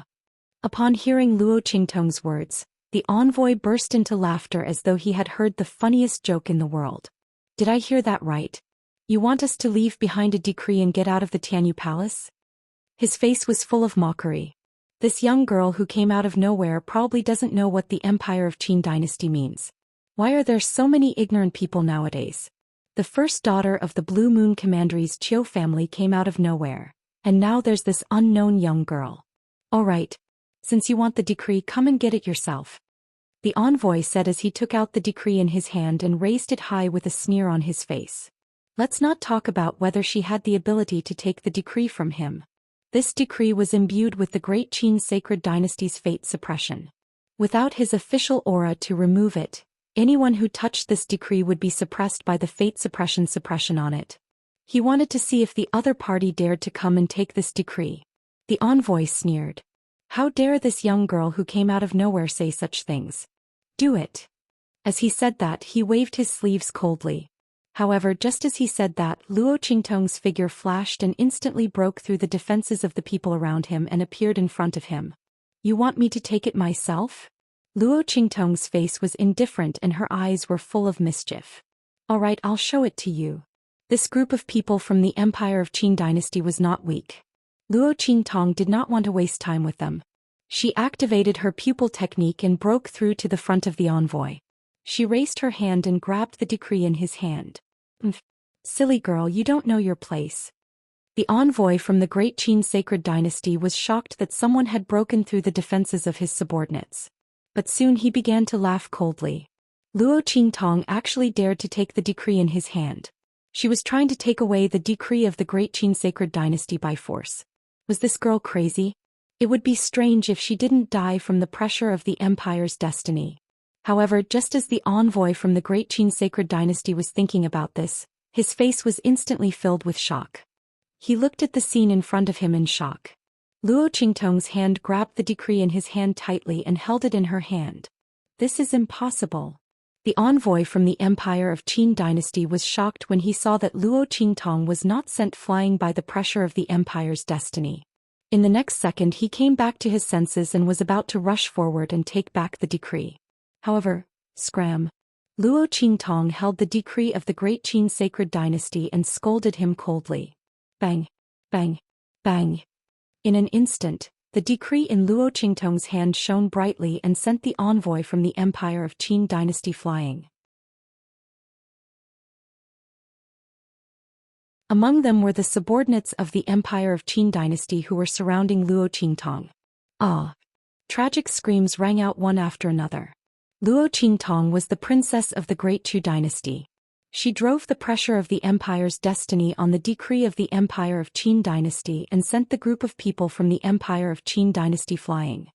Upon hearing Luo Qingtong's words, the envoy burst into laughter as though he had heard the funniest joke in the world. Did I hear that right? You want us to leave behind a decree and get out of the Tianyu palace? His face was full of mockery. This young girl who came out of nowhere probably doesn't know what the Empire of Qin dynasty means. Why are there so many ignorant people nowadays? The first daughter of the Blue Moon Commandery's Qiu family came out of nowhere. And now there's this unknown young girl. All right. Since you want the decree, come and get it yourself. The envoy said as he took out the decree in his hand and raised it high with a sneer on his face. Let's not talk about whether she had the ability to take the decree from him. This decree was imbued with the great Qin sacred dynasty's fate suppression. Without his official aura to remove it, anyone who touched this decree would be suppressed by the fate suppression on it. He wanted to see if the other party dared to come and take this decree. The envoy sneered. How dare this young girl who came out of nowhere say such things? Do it. As he said that, he waved his sleeves coldly. However, just as he said that, Luo Qingtong's figure flashed and instantly broke through the defenses of the people around him and appeared in front of him. You want me to take it myself? Luo Qingtong's face was indifferent and her eyes were full of mischief. All right, I'll show it to you. This group of people from the Empire of Qin dynasty was not weak. Luo Qingtong did not want to waste time with them. She activated her pupil technique and broke through to the front of the envoy. She raised her hand and grabbed the decree in his hand. Silly girl, you don't know your place. The envoy from the Great Qin sacred dynasty was shocked that someone had broken through the defenses of his subordinates. But soon he began to laugh coldly. Luo Qingtong actually dared to take the decree in his hand. She was trying to take away the decree of the Great Qin sacred dynasty by force. Was this girl crazy? It would be strange if she didn't die from the pressure of the empire's destiny. However, just as the envoy from the Great Qin sacred dynasty was thinking about this, his face was instantly filled with shock. He looked at the scene in front of him in shock. Luo Qingtong's hand grabbed the decree in his hand tightly and held it in her hand. This is impossible. The envoy from the Empire of Qin dynasty was shocked when he saw that Luo Qingtong was not sent flying by the pressure of the empire's destiny. In the next second he came back to his senses and was about to rush forward and take back the decree. However, scram. Luo Qingtong held the decree of the Great Qin sacred dynasty and scolded him coldly. Bang, bang, bang. In an instant, the decree in Luo Qingtong's hand shone brightly and sent the envoy from the Empire of Qin dynasty flying. Among them were the subordinates of the Empire of Qin dynasty who were surrounding Luo Qingtong. Ah! Tragic screams rang out one after another. Luo Qingtong was the princess of the Great Chu dynasty. She drove the pressure of the empire's destiny on the decree of the Empire of Qin dynasty and sent the group of people from the Empire of Qin dynasty flying.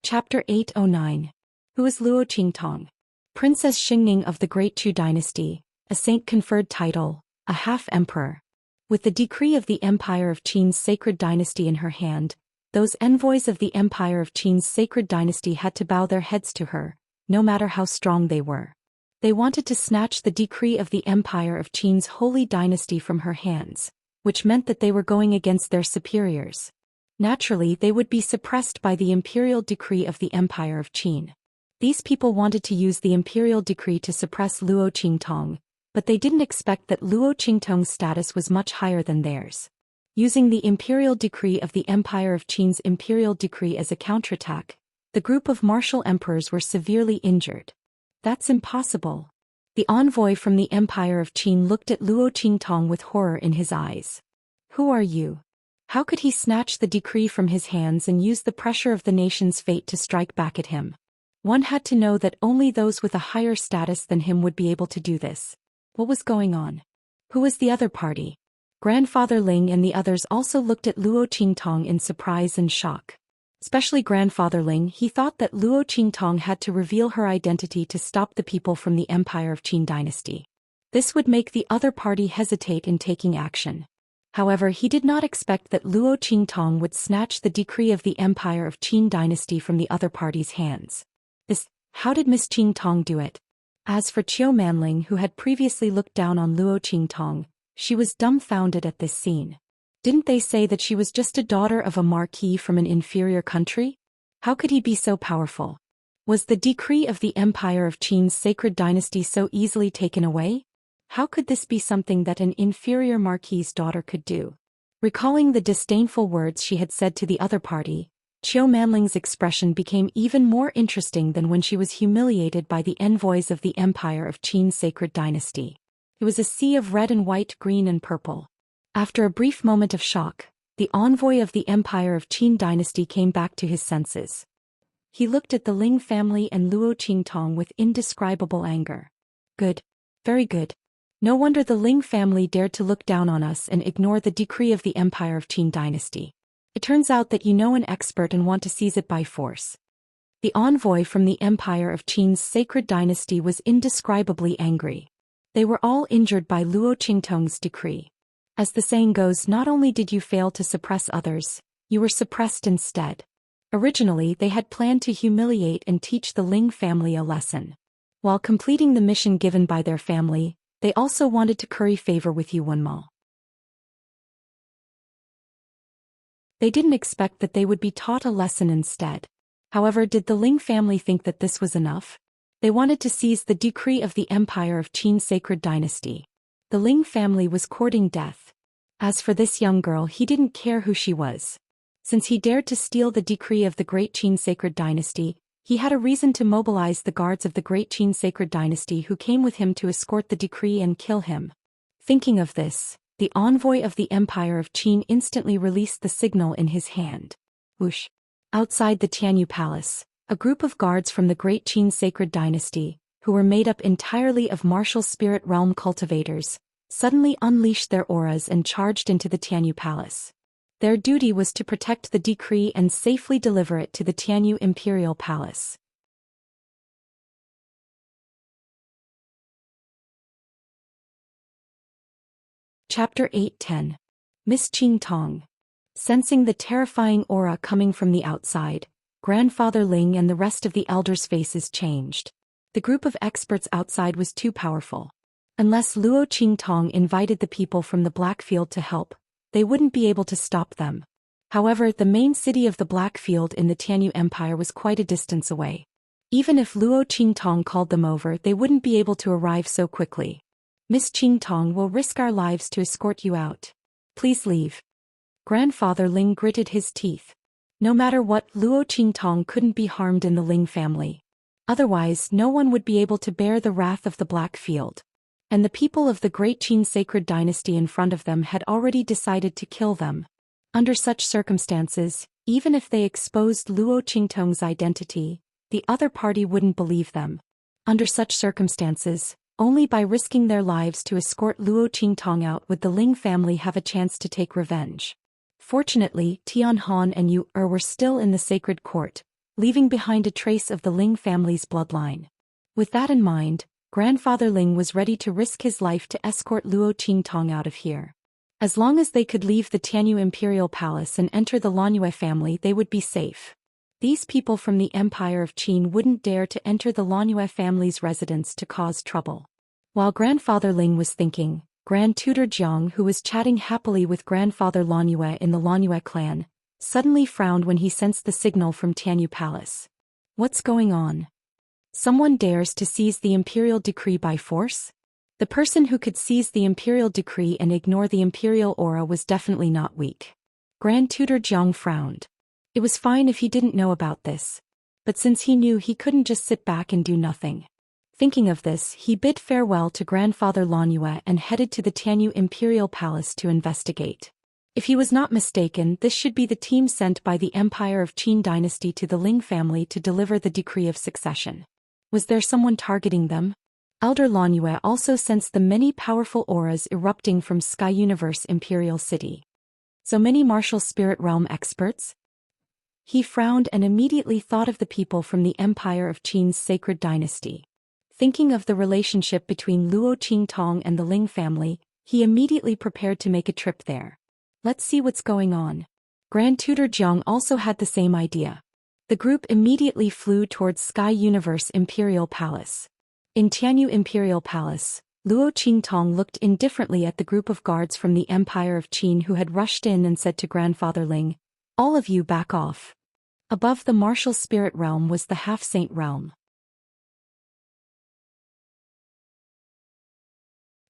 Chapter 809. Who is Luo Qingtong? Princess Xingning of the Great Chu dynasty, a saint-conferred title, a half-emperor. With the decree of the Empire of Qin's sacred dynasty in her hand, those envoys of the Empire of Qin's sacred dynasty had to bow their heads to her, no matter how strong they were. They wanted to snatch the decree of the Empire of Qin's holy dynasty from her hands, which meant that they were going against their superiors. Naturally, they would be suppressed by the imperial decree of the Empire of Qin. These people wanted to use the imperial decree to suppress Luo Qingtong, but they didn't expect that Luo Qingtong's status was much higher than theirs. Using the imperial decree of the Empire of Qin's imperial decree as a counterattack, the group of martial emperors were severely injured. That's impossible. The envoy from the Empire of Qin looked at Luo Qingtong with horror in his eyes. Who are you? How could he snatch the decree from his hands and use the pressure of the nation's fate to strike back at him? One had to know that only those with a higher status than him would be able to do this. What was going on? Who was the other party? Grandfather Ling and the others also looked at Luo Qingtong in surprise and shock. Especially Grandfather Ling, he thought that Luo Qingtong had to reveal her identity to stop the people from the Empire of Qin dynasty. This would make the other party hesitate in taking action. However, he did not expect that Luo Qingtong would snatch the decree of the Empire of Qin dynasty from the other party's hands. How did Miss Qingtong do it? As for Qiu Manling, who had previously looked down on Luo Qingtong, she was dumbfounded at this scene. Didn't they say that she was just a daughter of a marquis from an inferior country? How could he be so powerful? Was the decree of the Empire of Qin's sacred dynasty so easily taken away? How could this be something that an inferior marquis's daughter could do? Recalling the disdainful words she had said to the other party, Qiu Manling's expression became even more interesting than when she was humiliated by the envoys of the Empire of Qin's sacred dynasty. It was a sea of red and white, green and purple. After a brief moment of shock, the envoy of the Empire of Qin dynasty came back to his senses. He looked at the Ling family and Luo Qingtong with indescribable anger. Good. Very good. No wonder the Ling family dared to look down on us and ignore the decree of the Empire of Qin dynasty. It turns out that you know an expert and want to seize it by force. The envoy from the Empire of Qin's sacred dynasty was indescribably angry. They were all injured by Luo Qingtong's decree. As the saying goes, not only did you fail to suppress others, you were suppressed instead. Originally, they had planned to humiliate and teach the Ling family a lesson. While completing the mission given by their family, they also wanted to curry favor with Yuan Mao. They didn't expect that they would be taught a lesson instead. However, did the Ling family think that this was enough? They wanted to seize the decree of the Empire of Qin's sacred dynasty. The Ling family was courting death. As for this young girl, he didn't care who she was. Since he dared to steal the decree of the Great Qin Sacred Dynasty, he had a reason to mobilize the guards of the Great Qin Sacred Dynasty who came with him to escort the decree and kill him. Thinking of this, the envoy of the Empire of Qin instantly released the signal in his hand. Whoosh! Outside the Tianyu Palace, a group of guards from the Great Qin Sacred Dynasty, who were made up entirely of martial spirit realm cultivators, suddenly unleashed their auras and charged into the Tianyu Palace. Their duty was to protect the decree and safely deliver it to the Tianyu Imperial Palace. Chapter 8:10. Miss Qing Tong. Sensing the terrifying aura coming from the outside, Grandfather Ling and the rest of the elders' faces changed. The group of experts outside was too powerful. Unless Luo Qingtong invited the people from the Blackfield to help, they wouldn't be able to stop them. However, the main city of the Blackfield in the Tianyu Empire was quite a distance away. Even if Luo Qingtong called them over, they wouldn't be able to arrive so quickly. Miss Qingtong will risk our lives to escort you out. Please leave. Grandfather Ling gritted his teeth. No matter what, Luo Qingtong couldn't be harmed in the Ling family. Otherwise, no one would be able to bear the wrath of the Blackfield. And the people of the Great Qin Sacred Dynasty in front of them had already decided to kill them. Under such circumstances, even if they exposed Luo Qingtong's identity, the other party wouldn't believe them. Under such circumstances, only by risking their lives to escort Luo Qingtong out would the Ling family have a chance to take revenge. Fortunately, Tianhan and Yu were still in the sacred court, leaving behind a trace of the Ling family's bloodline. With that in mind, Grandfather Ling was ready to risk his life to escort Luo Qingtong out of here. As long as they could leave the Tianyu Imperial Palace and enter the Lanyue family, they would be safe. These people from the Empire of Qin wouldn't dare to enter the Lanyue family's residence to cause trouble. While Grandfather Ling was thinking, Grand Tutor Jiang, who was chatting happily with Grandfather Lanyue in the Lanyue clan, suddenly frowned when he sensed the signal from Tianyu Palace. What's going on? Someone dares to seize the imperial decree by force? The person who could seize the imperial decree and ignore the imperial aura was definitely not weak. Grand Tutor Jiang frowned. It was fine if he didn't know about this. But since he knew, he couldn't just sit back and do nothing. Thinking of this, he bid farewell to Grandfather Lanyue and headed to the Tianyu Imperial Palace to investigate. If he was not mistaken, this should be the team sent by the Empire of Qin dynasty to the Ling family to deliver the decree of succession. Was there someone targeting them? Elder Lanyue also sensed the many powerful auras erupting from Sky Universe Imperial City. So many martial spirit realm experts? He frowned and immediately thought of the people from the Empire of Qin's sacred dynasty. Thinking of the relationship between Luo Qingtong and the Ling family, he immediately prepared to make a trip there. Let's see what's going on. Grand Tutor Jiang also had the same idea. The group immediately flew towards Sky Universe Imperial Palace. In Tianyu Imperial Palace, Luo Qingtong looked indifferently at the group of guards from the Empire of Qin who had rushed in and said to Grandfather Ling, "All of you back off." Above the martial spirit realm was the half-saint realm.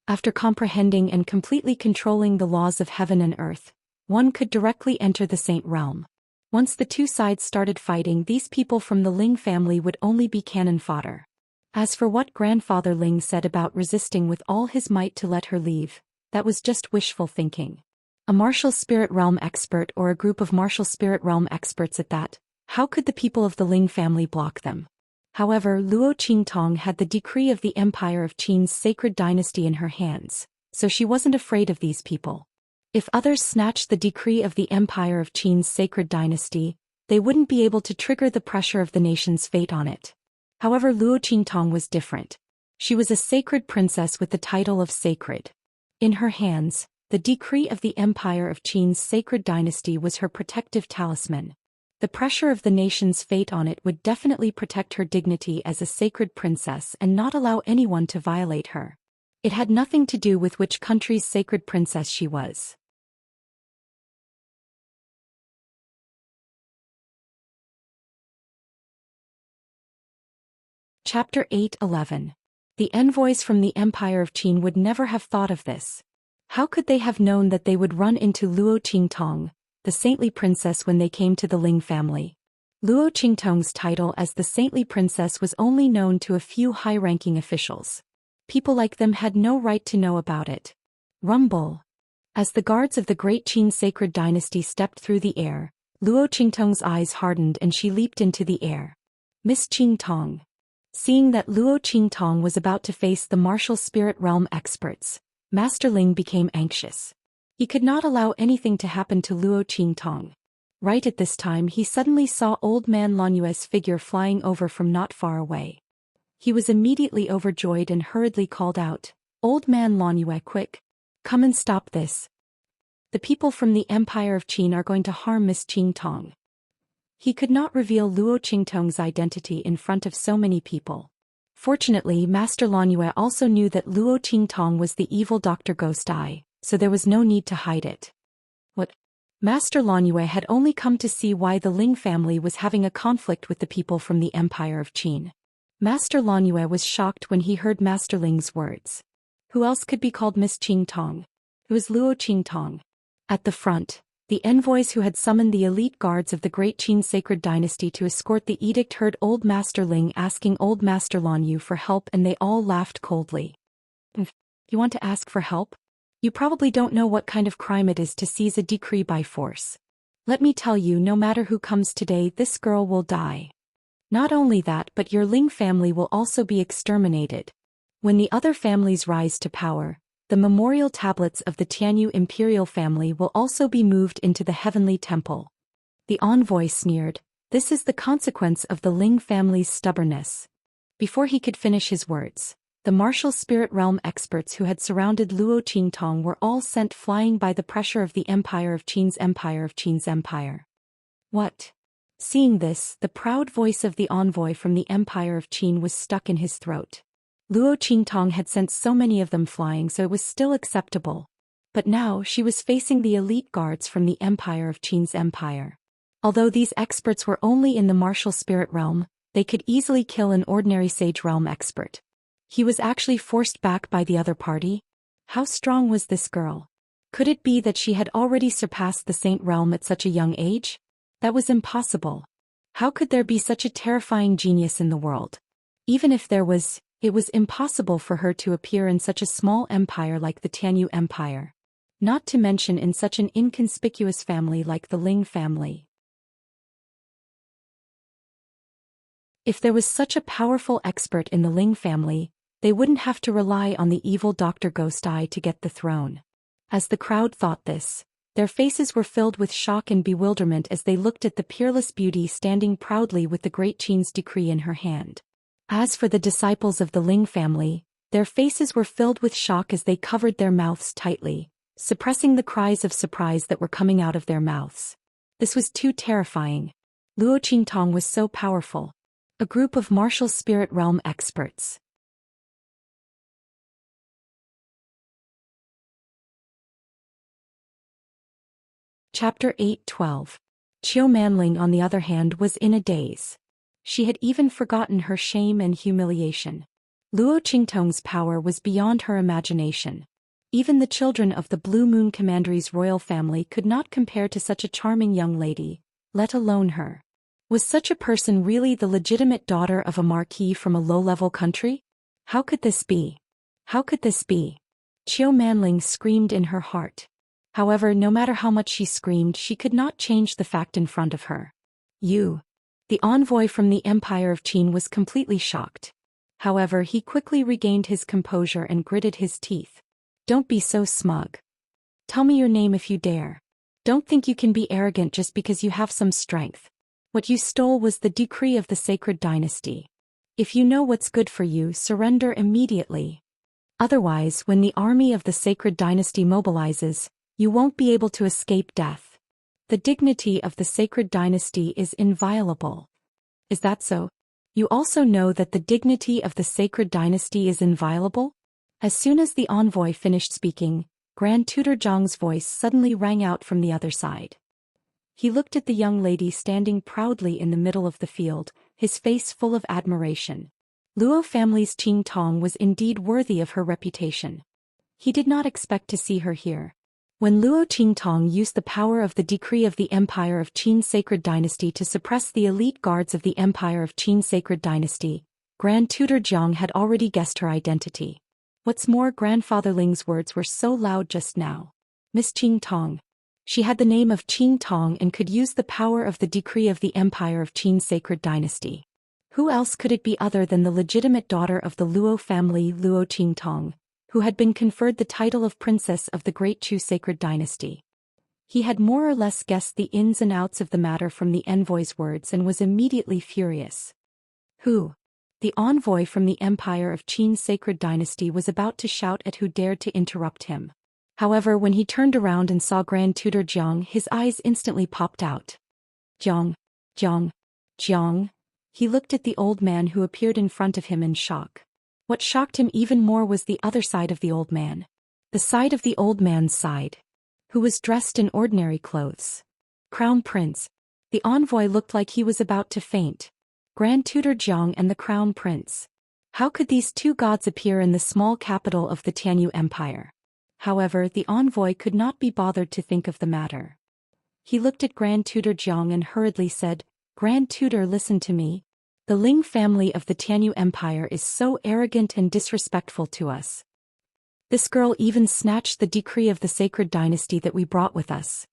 After comprehending and completely controlling the laws of heaven and earth, one could directly enter the saint realm. Once the two sides started fighting, these people from the Ling family would only be cannon fodder. As for what Grandfather Ling said about resisting with all his might to let her leave, that was just wishful thinking. A martial spirit realm expert or a group of martial spirit realm experts at that, how could the people of the Ling family block them? However, Luo Qingtong had the decree of the Empire of Qin's sacred dynasty in her hands, so she wasn't afraid of these people. If others snatched the decree of the Empire of Qin's sacred dynasty, they wouldn't be able to trigger the pressure of the nation's fate on it. However, Luo Qingtong was different. She was a sacred princess with the title of sacred. In her hands, the decree of the Empire of Qin's sacred dynasty was her protective talisman. The pressure of the nation's fate on it would definitely protect her dignity as a sacred princess and not allow anyone to violate her. It had nothing to do with which country's sacred princess she was. Chapter 8:11. The envoys from the Empire of Qin would never have thought of this. How could they have known that they would run into Luo Qingtong, the saintly princess, when they came to the Ling family? Luo Qingtong's title as the saintly princess was only known to a few high-ranking officials. People like them had no right to know about it. Rumble. As the guards of the great Qin sacred dynasty stepped through the air, Luo Qingtong's eyes hardened and she leaped into the air. Miss Qingtong. Seeing that Luo Qingtong was about to face the martial spirit realm experts, Master Ling became anxious. He could not allow anything to happen to Luo Qingtong. Right at this time he suddenly saw old man Lanue's figure flying over from not far away. He was immediately overjoyed and hurriedly called out, "Old man Lanue, quick! Come and stop this. The people from the Empire of Qin are going to harm Miss Qingtong." He could not reveal Luo Qingtong's identity in front of so many people. Fortunately, Master Lanue also knew that Luo Qingtong was the evil Dr. Ghost Eye, so there was no need to hide it. What? Master Lanue had only come to see why the Ling family was having a conflict with the people from the Empire of Qin. Master Lanue was shocked when he heard Master Ling's words. Who else could be called Miss Qingtong? Who is Luo Qingtong? At the front, the envoys who had summoned the elite guards of the great Qin sacred dynasty to escort the edict heard old Master Ling asking old Master Lanue for help, and they all laughed coldly. You want to ask for help? You probably don't know what kind of crime it is to seize a decree by force. Let me tell you, no matter who comes today, this girl will die. Not only that, but your Ling family will also be exterminated. When the other families rise to power, the memorial tablets of the Tianyu imperial family will also be moved into the heavenly temple. The envoy sneered, "This is the consequence of the Ling family's stubbornness." Before he could finish his words, the martial spirit realm experts who had surrounded Luo Qingtong were all sent flying by the pressure of the Empire of Qin's Empire. What? Seeing this, the proud voice of the envoy from the Empire of Qin was stuck in his throat. Luo Qingtong had sent so many of them flying, so it was still acceptable. But now she was facing the elite guards from the Empire of Qin's empire. Although these experts were only in the martial spirit realm, they could easily kill an ordinary sage realm expert. He was actually forced back by the other party? How strong was this girl? Could it be that she had already surpassed the saint realm at such a young age? That was impossible. How could there be such a terrifying genius in the world? Even if there was, it was impossible for her to appear in such a small empire like the Tianyu Empire. Not to mention in such an inconspicuous family like the Ling family. If there was such a powerful expert in the Ling family, they wouldn't have to rely on the evil Dr. Ghost Eye to get the throne. As the crowd thought this, their faces were filled with shock and bewilderment as they looked at the peerless beauty standing proudly with the great Qin's decree in her hand. As for the disciples of the Ling family, their faces were filled with shock as they covered their mouths tightly, suppressing the cries of surprise that were coming out of their mouths. This was too terrifying. Luo Qingtong was so powerful. A group of martial spirit realm experts. Chapter 8:12. Qiu Manling, on the other hand, was in a daze. She had even forgotten her shame and humiliation. Luo Qingtong's power was beyond her imagination. Even the children of the Blue Moon Commandery's royal family could not compare to such a charming young lady, let alone her. Was such a person really the legitimate daughter of a marquis from a low-level country? How could this be? How could this be? Qiu Manling screamed in her heart. However, no matter how much she screamed, she could not change the fact in front of her. You. The envoy from the Empire of Qin was completely shocked. However, he quickly regained his composure and gritted his teeth. Don't be so smug. Tell me your name if you dare. Don't think you can be arrogant just because you have some strength. What you stole was the decree of the sacred dynasty. If you know what's good for you, surrender immediately. Otherwise, when the army of the sacred dynasty mobilizes, you won't be able to escape death. The dignity of the sacred dynasty is inviolable. Is that so? You also know that the dignity of the sacred dynasty is inviolable? As soon as the envoy finished speaking, Grand Tutor Zhang's voice suddenly rang out from the other side. He looked at the young lady standing proudly in the middle of the field, his face full of admiration. Luo family's Qingtong was indeed worthy of her reputation. He did not expect to see her here. When Luo Qingtong used the power of the decree of the Empire of Qin Sacred Dynasty to suppress the elite guards of the Empire of Qin Sacred Dynasty, Grand Tutor Jiang had already guessed her identity. What's more, Grandfather Ling's words were so loud just now. Miss Qingtong. She had the name of Qingtong and could use the power of the decree of the Empire of Qin Sacred Dynasty. Who else could it be other than the legitimate daughter of the Luo family, Luo Qingtong, who had been conferred the title of Princess of the Great Chu Sacred Dynasty? He had more or less guessed the ins and outs of the matter from the envoy's words and was immediately furious. Who? The envoy from the Empire of Qin Sacred Dynasty was about to shout at who dared to interrupt him. However, when he turned around and saw Grand Tutor Jiang, his eyes instantly popped out. Jiang. He looked at the old man who appeared in front of him in shock. What shocked him even more was the other side of the old man. The side of the old man's side. Who was dressed in ordinary clothes. Crown Prince. The envoy looked like he was about to faint. Grand Tutor Jiang and the Crown Prince. How could these two gods appear in the small capital of the Tianyu Empire? However, the envoy could not be bothered to think of the matter. He looked at Grand Tutor Jiang and hurriedly said, "Grand Tutor, listen to me. The Ling family of the Tianyu Empire is so arrogant and disrespectful to us. This girl even snatched the decree of the sacred dynasty that we brought with us."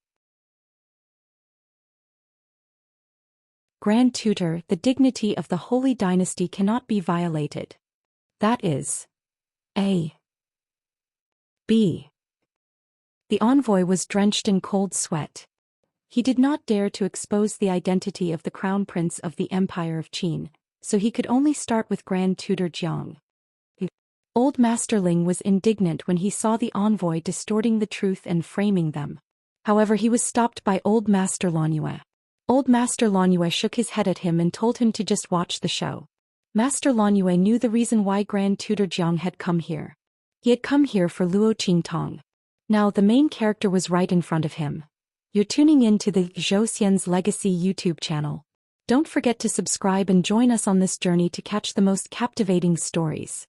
Grand Tutor, the dignity of the holy dynasty cannot be violated. That is A. B. The envoy was drenched in cold sweat. He did not dare to expose the identity of the Crown Prince of the Empire of Qin, so he could only start with Grand Tutor Jiang. Old Master Ling was indignant when he saw the envoy distorting the truth and framing them. However, he was stopped by Old Master Lanyue. Old Master Lanyue shook his head at him and told him to just watch the show. Master Lanyue knew the reason why Grand Tutor Jiang had come here. He had come here for Luo Qingtong. Now the main character was right in front of him. You're tuning in to the Zhou Xian's Legacy YouTube channel. Don't forget to subscribe and join us on this journey to catch the most captivating stories.